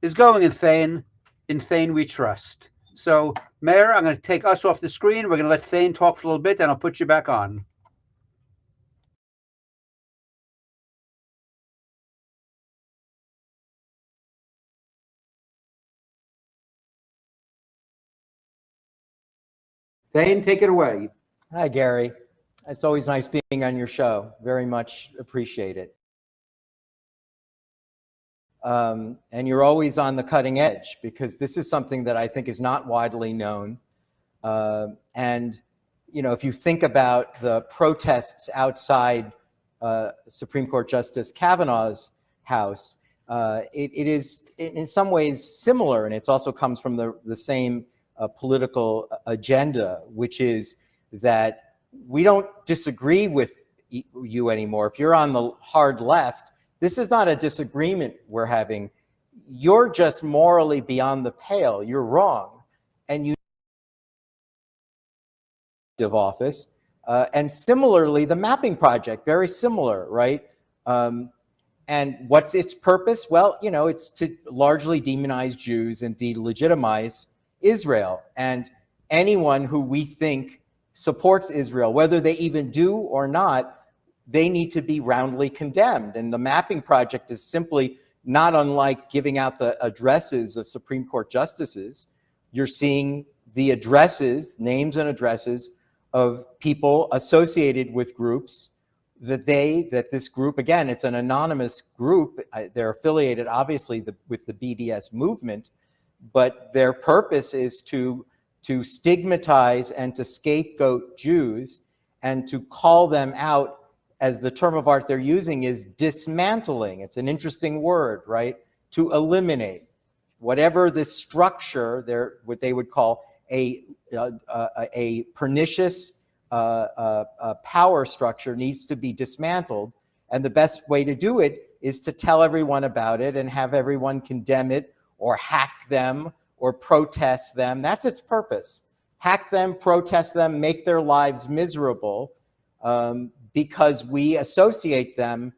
is going in Thane we trust. So, Mayor, I'm going to take us off the screen. We're going to let Thane talk for a little bit, and I'll put you back on. Thane, take it away. Hi, Gary. It's always nice being on your show. Very much appreciate it. And you're always on the cutting edge, because this is something that I think is not widely known. And, you know, if you think about the protests outside Supreme Court Justice Kavanaugh's house, it is in some ways similar, and it also comes from the same political agenda, which is that we don't disagree with you anymore. If you're on the hard left, this is not a disagreement we're having. You're just morally beyond the pale. You're wrong. And you of office. And similarly, the mapping project, very similar, right? And what's its purpose? Well, you know, it's to largely demonize Jews and delegitimize Israel. And anyone who we think supports Israel, whether they even do or not, they need to be roundly condemned. And the mapping project is simply not unlike giving out the addresses of Supreme Court justices. You're seeing the addresses, names and addresses of people associated with groups that this group, again, it's an anonymous group. They're affiliated, obviously, with the BDS movement, but their purpose is to stigmatize and to scapegoat Jews and to call them out, as the term of art they're using is dismantling. It's an interesting word, right? To eliminate whatever the structure, what they would call a pernicious power structure, needs to be dismantled. And the best way to do it is to tell everyone about it and have everyone condemn it or hack them or protest them. That's its purpose. Hack them, protest them, make their lives miserable, because we associate them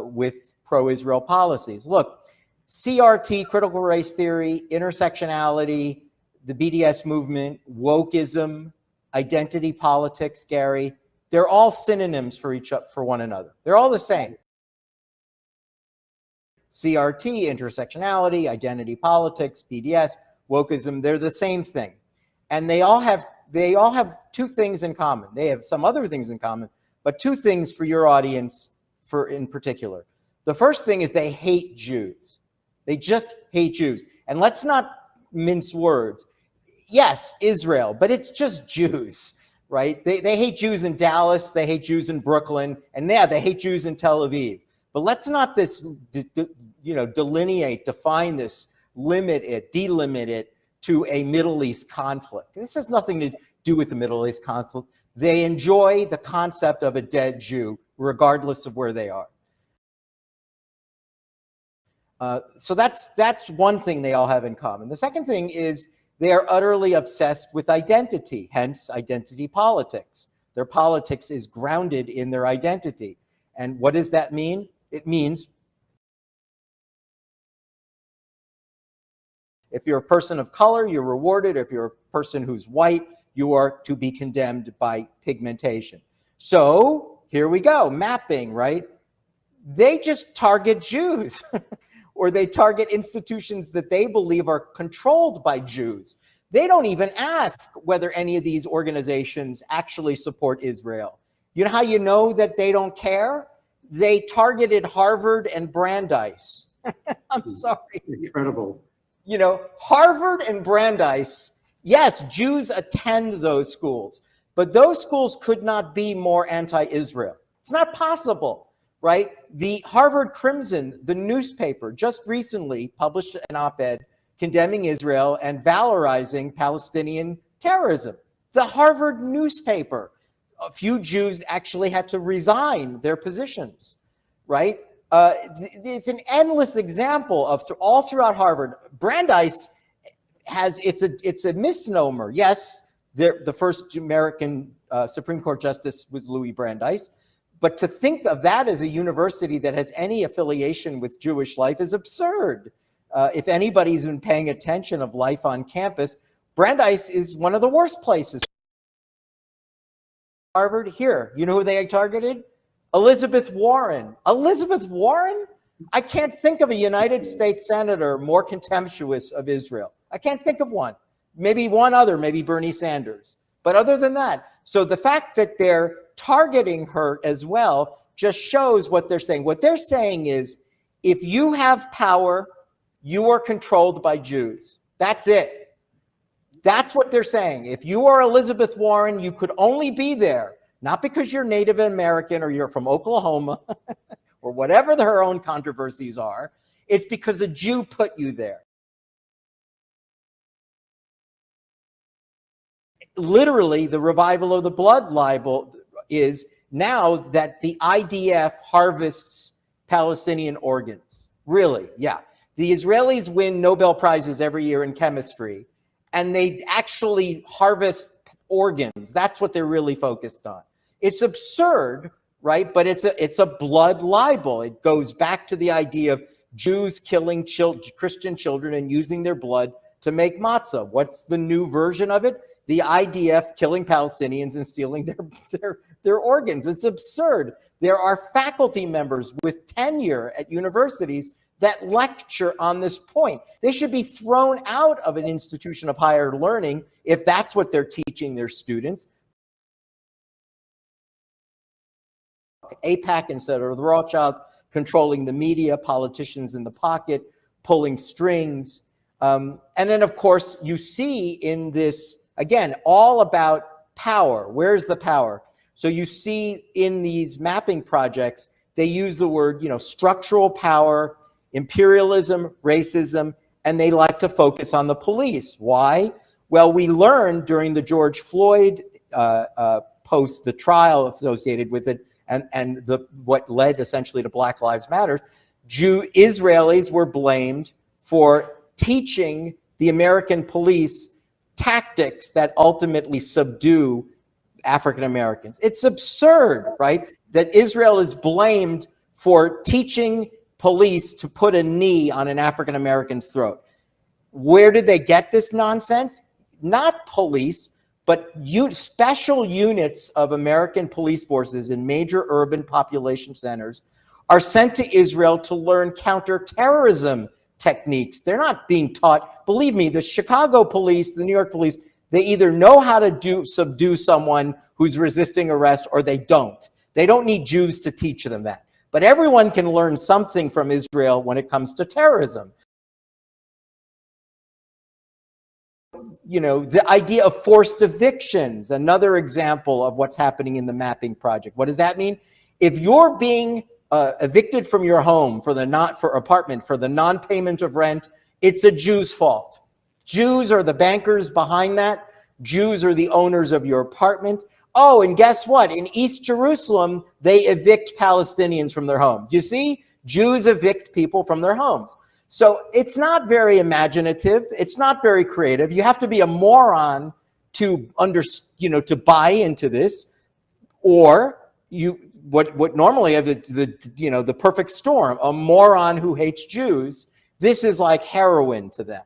with pro-Israel policies. Look, CRT, critical race theory, intersectionality, the BDS movement, wokeism, identity politics, Gary, they're all synonyms for one another. They're all the same. CRT, intersectionality, identity politics, BDS, wokeism, they're the same thing. And they all have two things in common. They have some other things in common, but two things for your audience in particular. The first thing is they hate Jews. They just hate Jews. And let's not mince words. Yes, Israel, but it's just Jews, right? They hate Jews in Dallas, they hate Jews in Brooklyn, and yeah, they hate Jews in Tel Aviv. But let's not delineate, define this, delimit it to a Middle East conflict. This has nothing to do with the Middle East conflict. They enjoy the concept of a dead Jew, regardless of where they are. So that's one thing they all have in common. The second thing is they are utterly obsessed with identity, hence identity politics. Their politics is grounded in their identity. And what does that mean? It means if you're a person of color, you're rewarded. If you're a person who's white, you are to be condemned by pigmentation. So here we go, mapping, right? They just target Jews. Or they target institutions that they believe are controlled by Jews. They don't even ask whether any of these organizations actually support Israel. You know how you know that they don't care? They targeted Harvard and Brandeis. I'm sorry. Incredible. You know, Harvard and Brandeis, yes, Jews attend those schools, but those schools could not be more anti-Israel. It's not possible. Right? The Harvard Crimson, the newspaper, just recently published an op-ed condemning Israel and valorizing Palestinian terrorism. The Harvard newspaper. A few Jews actually had to resign their positions, right? It's an endless example of all throughout Harvard. Brandeis it's a misnomer. Yes, the first American Supreme Court justice was Louis Brandeis. But to think of that as a university that has any affiliation with Jewish life is absurd. If anybody's been paying attention of life on campus, Brandeis is one of the worst places. Harvard, here, you know who they targeted? Elizabeth Warren. Elizabeth Warren? I can't think of a United States senator more contemptuous of Israel. I can't think of one. Maybe one other, maybe Bernie Sanders. But other than that, so the fact that they're targeting her as well just shows what they're saying. What they're saying is, if you have power, you are controlled by Jews. That's it. That's what they're saying. If you are Elizabeth Warren, you could only be there, not because you're Native American or you're from Oklahoma or whatever her own controversies are. It's because a Jew put you there. Literally, the revival of the blood libel is now that the IDF harvests Palestinian organs. Really, yeah. The Israelis win Nobel Prizes every year in chemistry, and they actually harvest organs. That's what they're really focused on. It's absurd, right? But it's a blood libel. It goes back to the idea of Jews killing Christian children and using their blood to make matzah. What's the new version of it? The IDF killing Palestinians and stealing their organs. It's absurd. There are faculty members with tenure at universities that lecture on this point. They should be thrown out of an institution of higher learning if that's what they're teaching their students. AIPAC instead of the Rothschilds, controlling the media, politicians in the pocket, pulling strings. And then, of course, you see in this, again, all about power. Where's the power? So you see in these mapping projects, they use the word, structural power, imperialism, racism, and they like to focus on the police. Why? Well, we learned during the George Floyd the trial associated with it, and what led essentially to Black Lives Matter, Israelis were blamed for teaching the American police tactics that ultimately subdue African Americans. It's absurd, right? That Israel is blamed for teaching police to put a knee on an African American's throat. Where did they get this nonsense? Not police, but special units of American police forces in major urban population centers are sent to Israel to learn counterterrorism techniques. They're not being taught. Believe me, the Chicago police, the New York police, they either know how to subdue someone who's resisting arrest or they don't. They don't need Jews to teach them that. But everyone can learn something from Israel when it comes to terrorism. The idea of forced evictions, another example of what's happening in the mapping project. What does that mean? If you're being evicted from your home for the non-payment of rent, it's a Jew's fault. Jews are the bankers behind that. Jews are the owners of your apartment. Oh, and guess what? In East Jerusalem, they evict Palestinians from their homes. You see, Jews evict people from their homes. So it's not very imaginative. It's not very creative. You have to be a moron to buy into this, or what normally have the perfect storm, a moron who hates Jews. This is like heroin to them,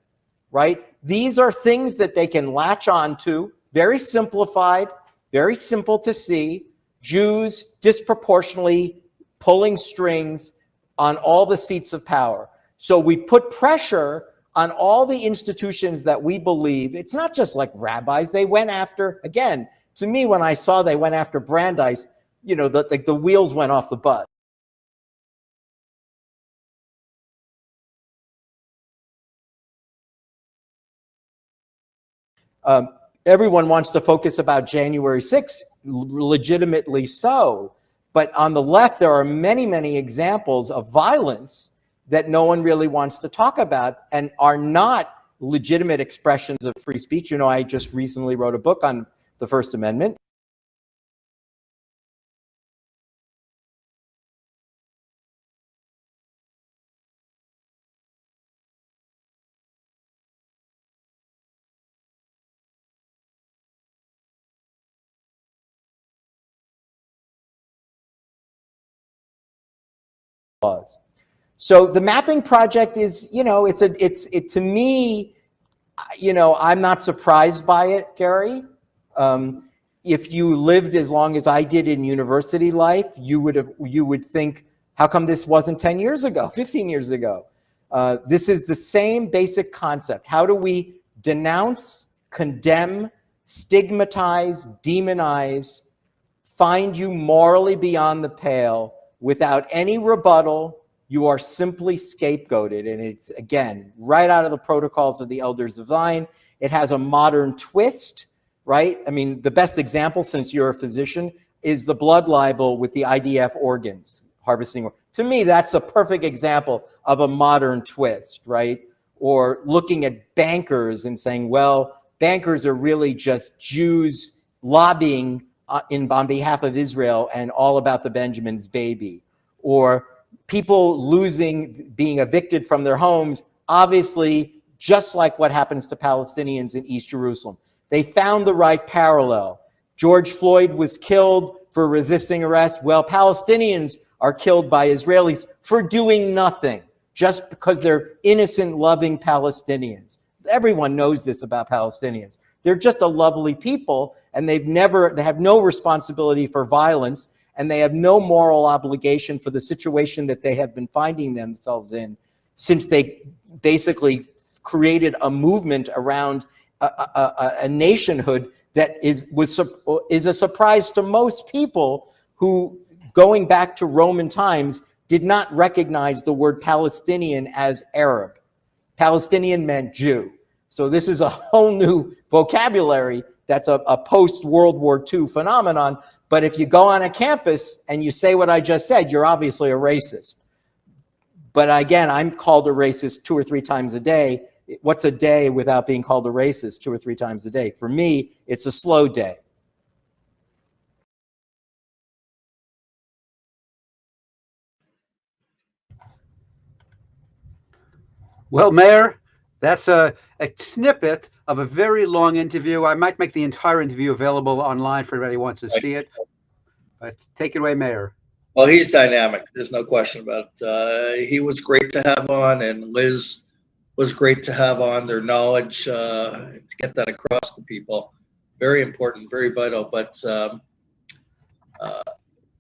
right? These are things that they can latch on to, very simplified, very simple to see. Jews disproportionately pulling strings on all the seats of power. So we put pressure on all the institutions that we believe. It's not just like rabbis. They went after, again, to me, when I saw they went after Brandeis, the wheels went off the bus. Everyone wants to focus about January 6th, legitimately so. But on the left, there are many, many examples of violence that no one really wants to talk about and are not legitimate expressions of free speech. I just recently wrote a book on the First Amendment. laws. So the mapping project is, you know, to me, you know, I'm not surprised by it, Gary. If you lived as long as I did in university life, you would think, how come this wasn't 10 years ago, 15 years ago? This is the same basic concept. How do we denounce, condemn, stigmatize, demonize, find you morally beyond the pale without any rebuttal? You are simply scapegoated. And it's, again, right out of the protocols of the Elders of Zion. It has a modern twist, right? I mean, the best example, since you're a physician, is the blood libel with the IDF organs, harvesting. To me, that's a perfect example of a modern twist, right? Or looking at bankers and saying, well, bankers are really just Jews lobbying on behalf of Israel and all about the Benjamin's baby. Or people being evicted from their homes, obviously, just like what happens to Palestinians in East Jerusalem. They found the right parallel. George Floyd was killed for resisting arrest. Well, Palestinians are killed by Israelis for doing nothing, just because they're innocent, loving Palestinians. Everyone knows this about Palestinians. They're just a lovely people, and they have no responsibility for violence, and they have no moral obligation for the situation that they have been finding themselves in since they basically created a movement around a nationhood that is a surprise to most people who, going back to Roman times, did not recognize the word Palestinian as Arab. Palestinian meant Jew. So this is a whole new vocabulary that's a post-World War II phenomenon. But if you go on a campus and you say what I just said, you're obviously a racist. But again, I'm called a racist 2 or 3 times a day. What's a day without being called a racist 2 or 3 times a day? For me, it's a slow day. Well, Mayor, that's a snippet of a very long interview. I might make the entire interview available online for anybody who wants to see it. But take it away, Mayor. Well, he's dynamic. There's no question about it. He was great to have on, and Liz was great to have on. Their knowledge, to get that across to people, very important, very vital. But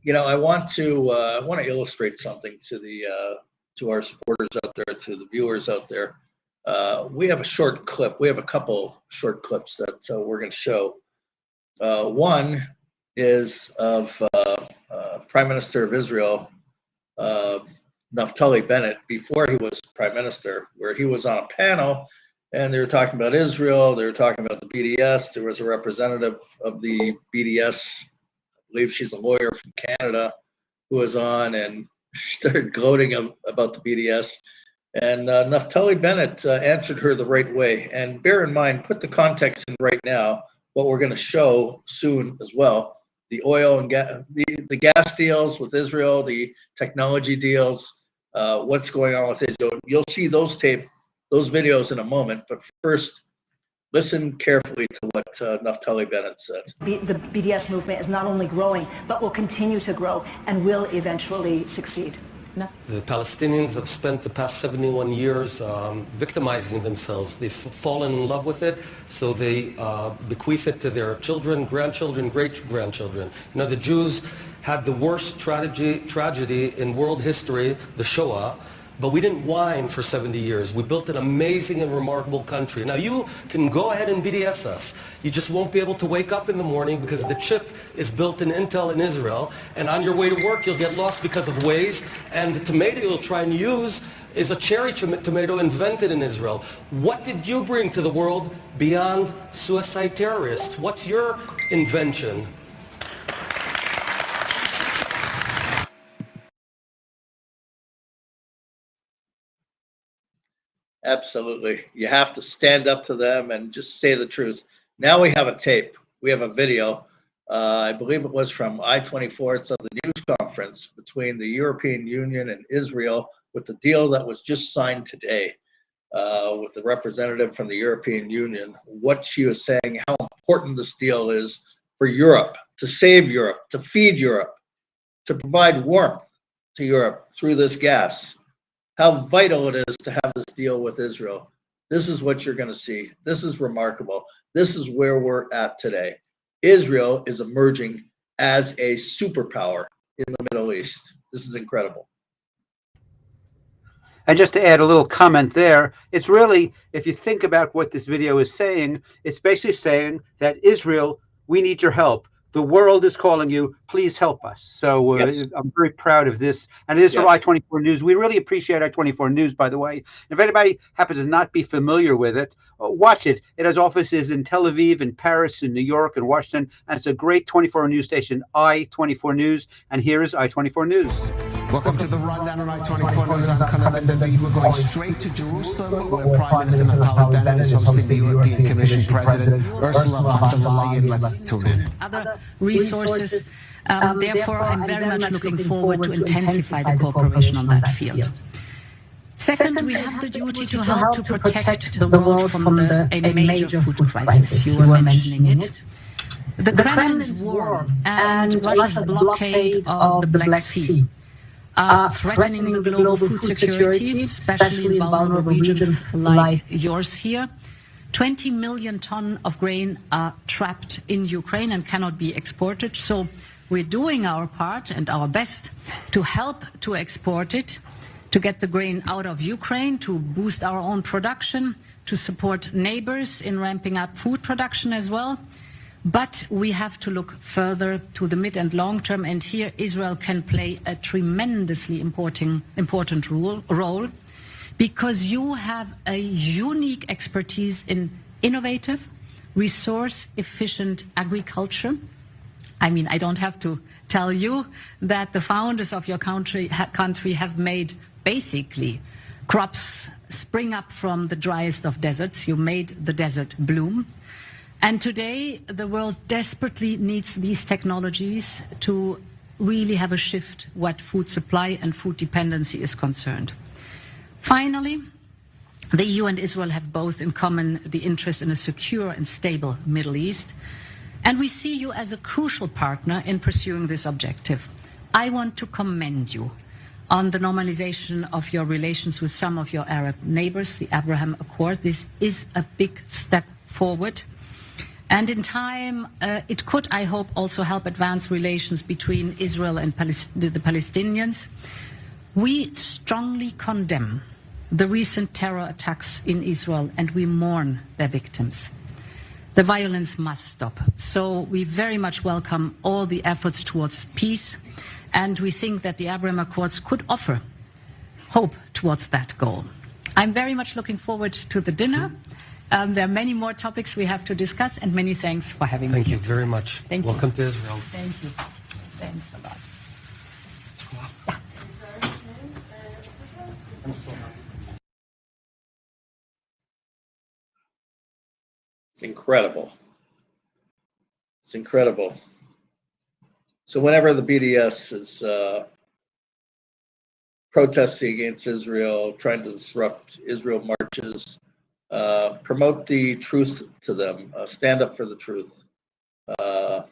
you know, I want to illustrate something to our supporters out there, to the viewers out there. We have a short clip. We have a couple short clips that we're going to show. One is of Prime Minister of Israel, Naftali Bennett, before he was Prime Minister, where he was on a panel and they were talking about Israel. They were talking about the BDS. There was a representative of the BDS, I believe she's a lawyer from Canada, who was on and started gloating about the BDS. And Naftali Bennett answered her the right way. And bear in mind, put the context in right now, what we're going to show soon as well. The oil and the gas deals with Israel, the technology deals, what's going on with Israel. You'll see those videos in a moment. But first, listen carefully to what Naftali Bennett said. The BDS movement is not only growing, but will continue to grow and will eventually succeed. The Palestinians have spent the past 71 years victimizing themselves. They've fallen in love with it, so they bequeath it to their children, grandchildren, great-grandchildren. You know, the Jews had the worst tragedy in world history, the Shoah, but we didn't whine for 70 years. We built an amazing and remarkable country. Now you can go ahead and BDS us. You just won't be able to wake up in the morning because the chip is built in Intel in Israel, and on your way to work you'll get lost because of Waze, and the tomato you'll try and use is a cherry tomato invented in Israel. What did you bring to the world beyond suicide terrorists? What's your invention? Absolutely. You have to stand up to them and just say the truth. Now we have a tape. We have a video. I believe it was from I-24. It's of the news conference between the European Union and Israel with the deal that was just signed today with the representative from the European Union. What she was saying, how important this deal is for Europe, to save Europe, to feed Europe, to provide warmth to Europe through this gas. How vital it is to have this deal with Israel. This is what you're going to see. This is remarkable. This is where we're at today. Israel is emerging as a superpower in the Middle East. This is incredible. And just to add a little comment there, it's really, if you think about what this video is saying, it's basically saying that Israel, we need your help. The world is calling you. Please help us. So Yes. I'm very proud of this. And it is from Yes. I-24 News. We really appreciate I-24 News, by the way. If anybody happens to not be familiar with it, watch it. It has offices in Tel Aviv, in Paris, in New York, and Washington. And it's a great 24 news station, I-24 News. And here is I-24 News. Welcome to the rundown on I-24 News. I'm Khaled David. We're going straight to Jerusalem, where Prime Minister Naftali Bennett is hosting the European Commission President Ursula von der Leyen. Let's tune in. Other resources. Therefore, I'm very much looking forward to intensify the cooperation on that field. Second, we have the duty to help to protect the world from a major food crisis. You were mentioning it. The Kremlin's war and Russia's blockade of the Black Sea are threatening the global food security, especially in vulnerable regions like yours here. 20 million tons of grain are trapped in Ukraine and cannot be exported. So we're doing our part and our best to help to export it, to get the grain out of Ukraine, to boost our own production, to support neighbors in ramping up food production as well. But we have to look further to the mid and long term, and here Israel can play a tremendously important role, because you have a unique expertise in innovative, resource-efficient agriculture. I mean, I don't have to tell you that the founders of your country have made basically crops spring up from the driest of deserts. You made the desert bloom. And today, the world desperately needs these technologies to really have a shift what food supply and food dependency is concerned. Finally, the EU and Israel have both in common the interest in a secure and stable Middle East. And we see you as a crucial partner in pursuing this objective. I want to commend you on the normalization of your relations with some of your Arab neighbors, the Abraham Accord. This is a big step forward. And in time, it could, I hope, also help advance relations between Israel and the Palestinians. We strongly condemn the recent terror attacks in Israel, and we mourn their victims. The violence must stop. So we very much welcome all the efforts towards peace, and we think that the Abraham Accords could offer hope towards that goal. I'm very much looking forward to the dinner. There are many more topics we have to discuss, and many thanks for having me. Thank you very much. Thank you. Welcome to Israel. Thank you. Thanks a lot. It's incredible. It's incredible. So whenever the BDS is protesting against Israel, trying to disrupt Israel marches, promote the truth to them, stand up for the truth. And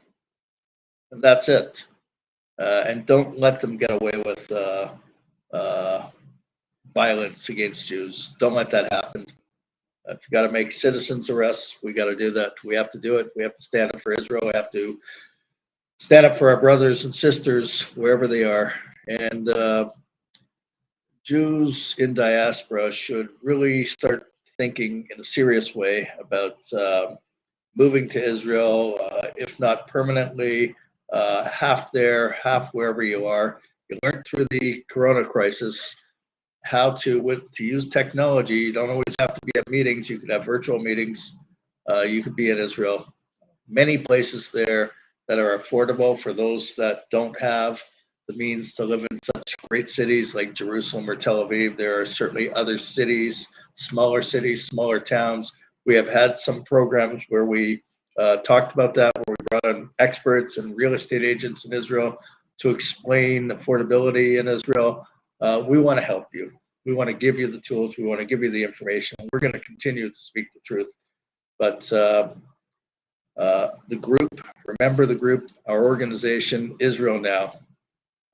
that's it. And don't let them get away with violence against Jews. Don't let that happen. If you got to make citizens arrests, we got to do that. We have to do it. We have to stand up for Israel. We have to stand up for our brothers and sisters wherever they are. And Jews in diaspora should really start thinking in a serious way about moving to Israel, if not permanently, half there, half wherever you are. You learned through the Corona crisis how to use technology. You don't always have to be at meetings. You could have virtual meetings. You could be in Israel. Many places there that are affordable for those that don't have the means to live in such great cities like Jerusalem or Tel Aviv. There are certainly other cities, smaller towns. We have had some programs where we talked about that, where we brought on experts and real estate agents in Israel to explain affordability in Israel. We want to help you. We want to give you the tools. We want to give you the information. We're going to continue to speak the truth. But the group, remember the group, our organization, Israel Now.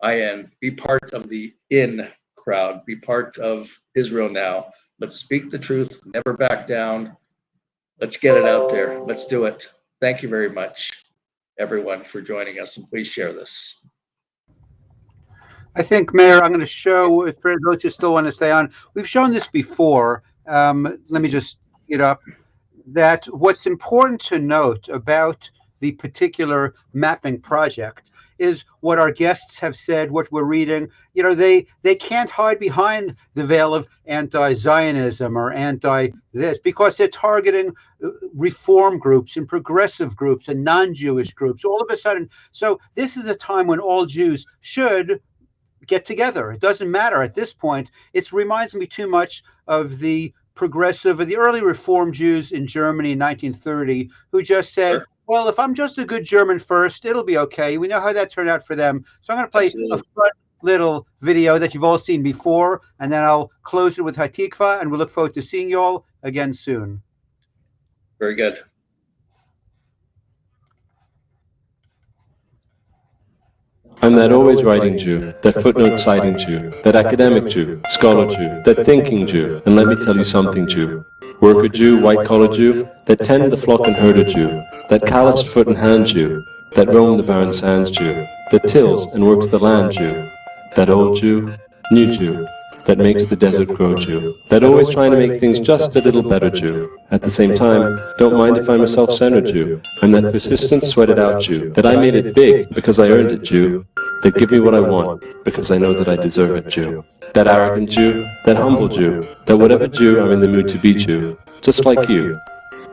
I-N. Be part of the in crowd. Be part of Israel Now. Let's speak the truth. Never back down. Let's get it out there. Let's do it. Thank you very much, everyone, for joining us, and please share this. I think, Mayor, I'm going to show, for those who still want to stay on, we've shown this before. Let me just get up. That what's important to note about the particular mapping project is what our guests have said, what we're reading. You know, they can't hide behind the veil of anti-Zionism or anti-this, because they're targeting reform groups and progressive groups and non-Jewish groups all of a sudden. So this is a time when all Jews should get together. It doesn't matter at this point. It reminds me too much of the progressive or the early reform Jews in Germany in 1930 who just said, well, if I'm just a good German first, it'll be okay. We know how that turned out for them. So I'm going to play a fun little video that you've all seen before, and then I'll close it with Hatikva, and we'll look forward to seeing you all again soon. Very good. I'm that always writing Jew, that footnote citing Jew, that academic Jew, scholar Jew, that thinking Jew, and let me tell you something Jew. Worker Jew, white collar Jew, that tend the flock and herder Jew, that calloused foot and hand Jew, that roam the barren sands Jew, that tills and works the land Jew, that old Jew, new Jew, that makes the desert grow Jew, that always trying to make things just a little better Jew. At the same time, don't mind if I'm a self-centered Jew. I'm that persistent, sweated out Jew, that I made it big because I earned it Jew, that give me what I want because I know that I deserve it Jew, that arrogant Jew, that humble Jew, that whatever Jew I'm in the mood to be Jew, just like you,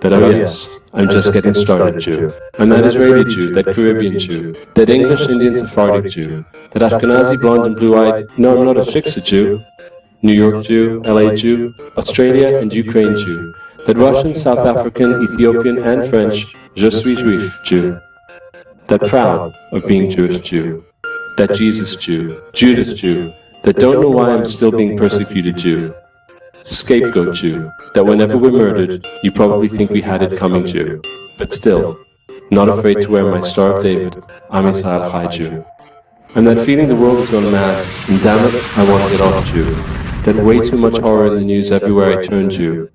that oh yes, I'm just getting started Jew, and that Israeli Jew, that Caribbean Jew, that English, Indian, Sephardic Jew, that Ashkenazi, blonde and blue-eyed, no I'm not a Shiksa Jew, New York Jew, LA Jew, Australia and Ukraine Jew, that Russian, South African, Ethiopian and French, Je suis Juif Jew, that proud of being Jewish Jew, that Jesus Jew, Judas Jew, that don't know why I'm still being persecuted Jew, scapegoat Jew, that whenever we're murdered, you probably think we had it coming Jew, but still, not afraid to wear my Star of David, I'm Israel Chai Jew. And that feeling the world has gone mad, and damn it, I want to get off Jew. That way too much horror in the news everywhere I turn Jew.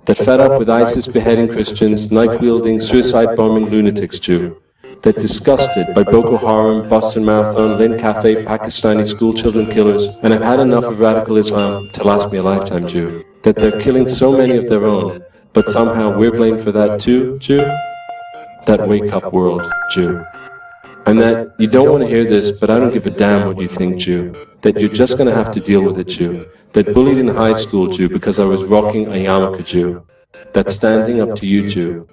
That fed up with ISIS beheading Christians, knife-wielding, suicide-bombing lunatics Jew. That disgusted by Boko Haram, Boston Marathon, Lynn Cafe, Pakistani schoolchildren killers, and I've had enough of radical Islam to last me a lifetime Jew. That they're killing so many of their own, but somehow we're blamed for that too, Jew. That wake-up world, Jew. And that you don't want to hear this, but I don't give a damn what you think, Jew. That you're just going to have to deal with it, Jew. That bullied in high school, Jew, because I was rocking a yarmulke, Jew. That standing up to you, Jew.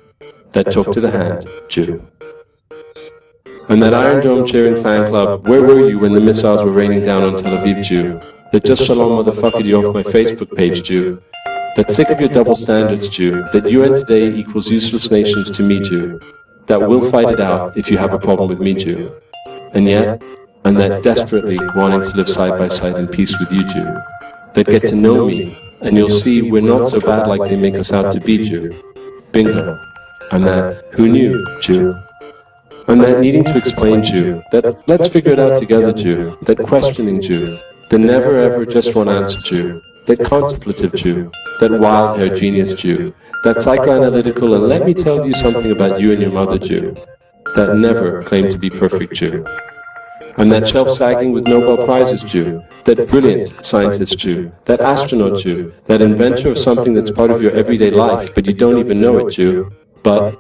That took to the hand, Jew. And that Iron Dome cheering fan club, where were you when the missiles were raining down on Tel Aviv, Jew? That just shalom motherfuckered you off my Facebook page, Jew. That sick of your double standards, Jew. That UN today equals useless nations to me, Jew. That will fight it out if you have a problem with me, Jew. And yet, I'm that desperately wanting to live side by side in peace with you, Jew. That get to know me, and you'll see we're not so bad like they make us out to be, Jew. Bingo. I'm that who knew, Jew. I'm that needing to explain, Jew. That let's figure it out together, Jew. That questioning Jew. The never ever just one answer Jew. That contemplative Jew. That wild-haired genius Jew. That psychoanalytical and let me tell you something about you and your mother Jew. That never claimed to be perfect Jew. I'm that shelf-sagging with Nobel Prizes Jew. That brilliant scientist Jew. That astronaut Jew. That inventor of something that's part of your everyday life, but you don't even know it Jew. But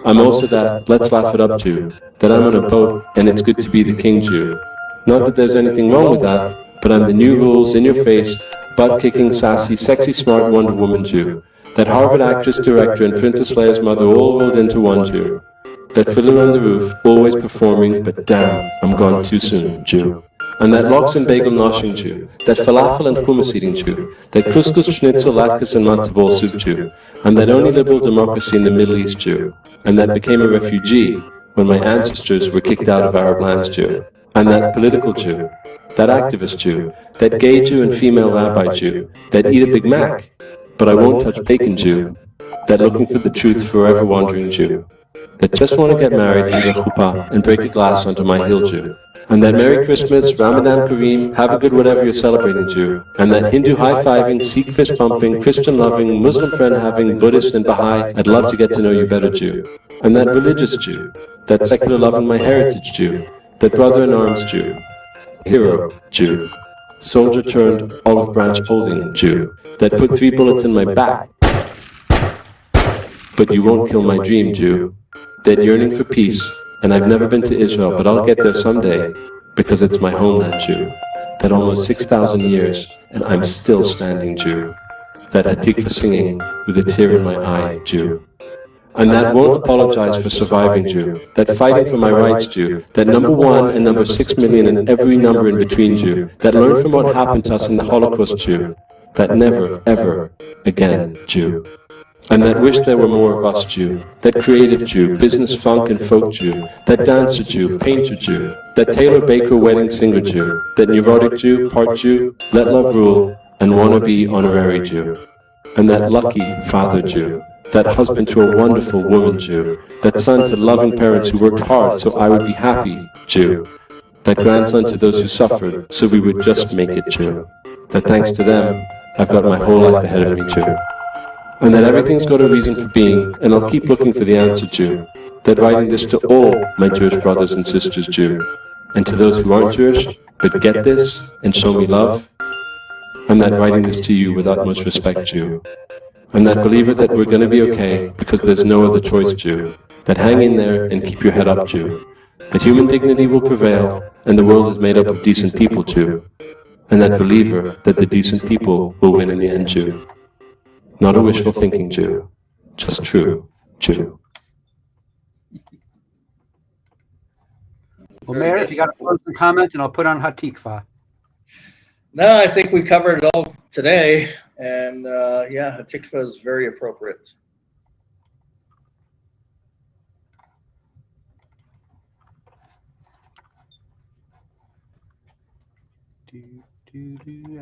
I'm also that let's laugh it up Jew. That I'm on a boat and it's good to be the king Jew. Not that there's anything wrong with that, but I'm the new rules in your face, butt-kicking, sassy, sexy, smart Wonder Woman Jew. That Harvard actress, director, and Princess Leia's mother all rolled into one Jew. That fiddler on the roof, always performing, but damn, I'm gone too soon, Jew. And that lox and bagel noshing Jew. That falafel and hummus eating Jew. That couscous, schnitzel, latkes, and matzo ball soup Jew. And that only liberal democracy in the Middle East Jew. And that became a refugee when my ancestors were kicked out of Arab lands Jew. And that political Jew. That activist Jew. That gay Jew and female rabbi Jew. That eat a Big Mac, but I won't touch bacon Jew. That looking for the truth forever wandering Jew. that just want to get married under a chuppah and break a glass under my heel, Jew. And that Merry Christmas, Ramadan Kareem, have a good whatever you're celebrating, Jew. And that Hindu high-fiving, Sikh fist-bumping, Christian-loving, Muslim friend-having, Buddhist and Baha'i, I'd love to get to know you better, Jew. And that religious Jew, that secular-loving my heritage Jew, that brother-in-arms Jew, hero Jew, soldier-turned olive branch holding Jew, that put 3 bullets in my back, but you won't kill my dream, Jew, that yearning for peace, and I've never been to Israel, but I'll get there someday, because it's my homeland, Jew, that almost 6,000 years, and I'm still standing, Jew, that Hatikva singing with a tear in my eye, Jew, and that won't apologize for surviving, Jew, that fighting for my rights, Jew, that number 1 and number 6 million and every number in between, Jew, that learned from what happened to us in the Holocaust, Jew, that never, ever again, Jew. And that wish there were more of us, Jew, that creative Jew, business funk and folk Jew, that dancer Jew, painter Jew, that Taylor Baker wedding singer Jew, that neurotic Jew, part Jew, let love rule, and wannabe honorary Jew, and that lucky father Jew, that husband to a wonderful woman Jew, that son to loving parents who worked hard so I would be happy Jew, that grandson to those who suffered so we would just make it Jew, that thanks to them, I've got my whole life ahead of me Jew. And that everything's got a reason for being, and I'll keep looking for the answer, Jew. That writing this to all my Jewish brothers and sisters, Jew. And to those who aren't Jewish, but get this and show me love, I'm that writing this to you with utmost respect, Jew. I'm that believer that we're going to be okay because there's no other choice, Jew. That hang in there and keep your head up, Jew. That human dignity will prevail, and the world is made up of decent people, Jew. And that believer that the decent people will win in the end, Jew. Not a wishful thinking Jew, just true Jew. Well, Mayor, if you got a closing comment, and I'll put on Hatikva. No, I think we covered it all today, and yeah, Hatikva is very appropriate.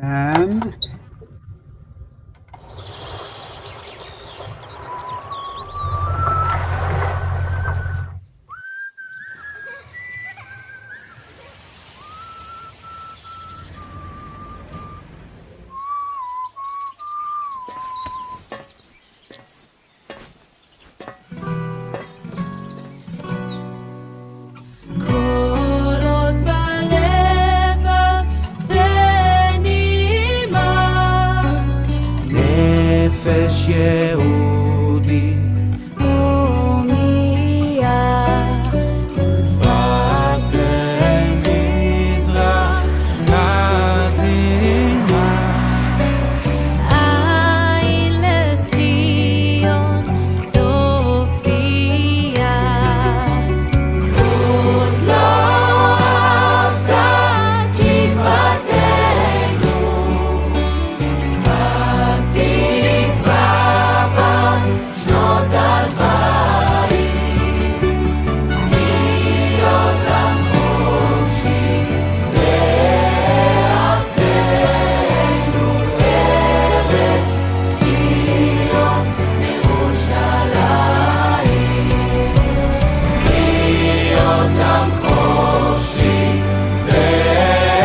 And נפש יהודי הומייה ותן מזרח קדימה עין לציון צופיה עוד לא אבדה תקוותנו שנות 2000 להיות עם חופשי בארצנו ארץ ציון ירושלים להיות עם חופשי בארצנו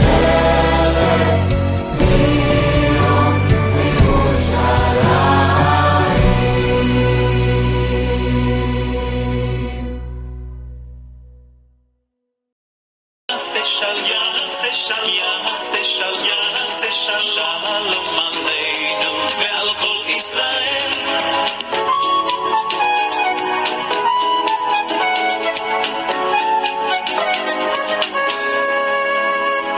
ארץ ציון שלום עלינו ועל כל ישראל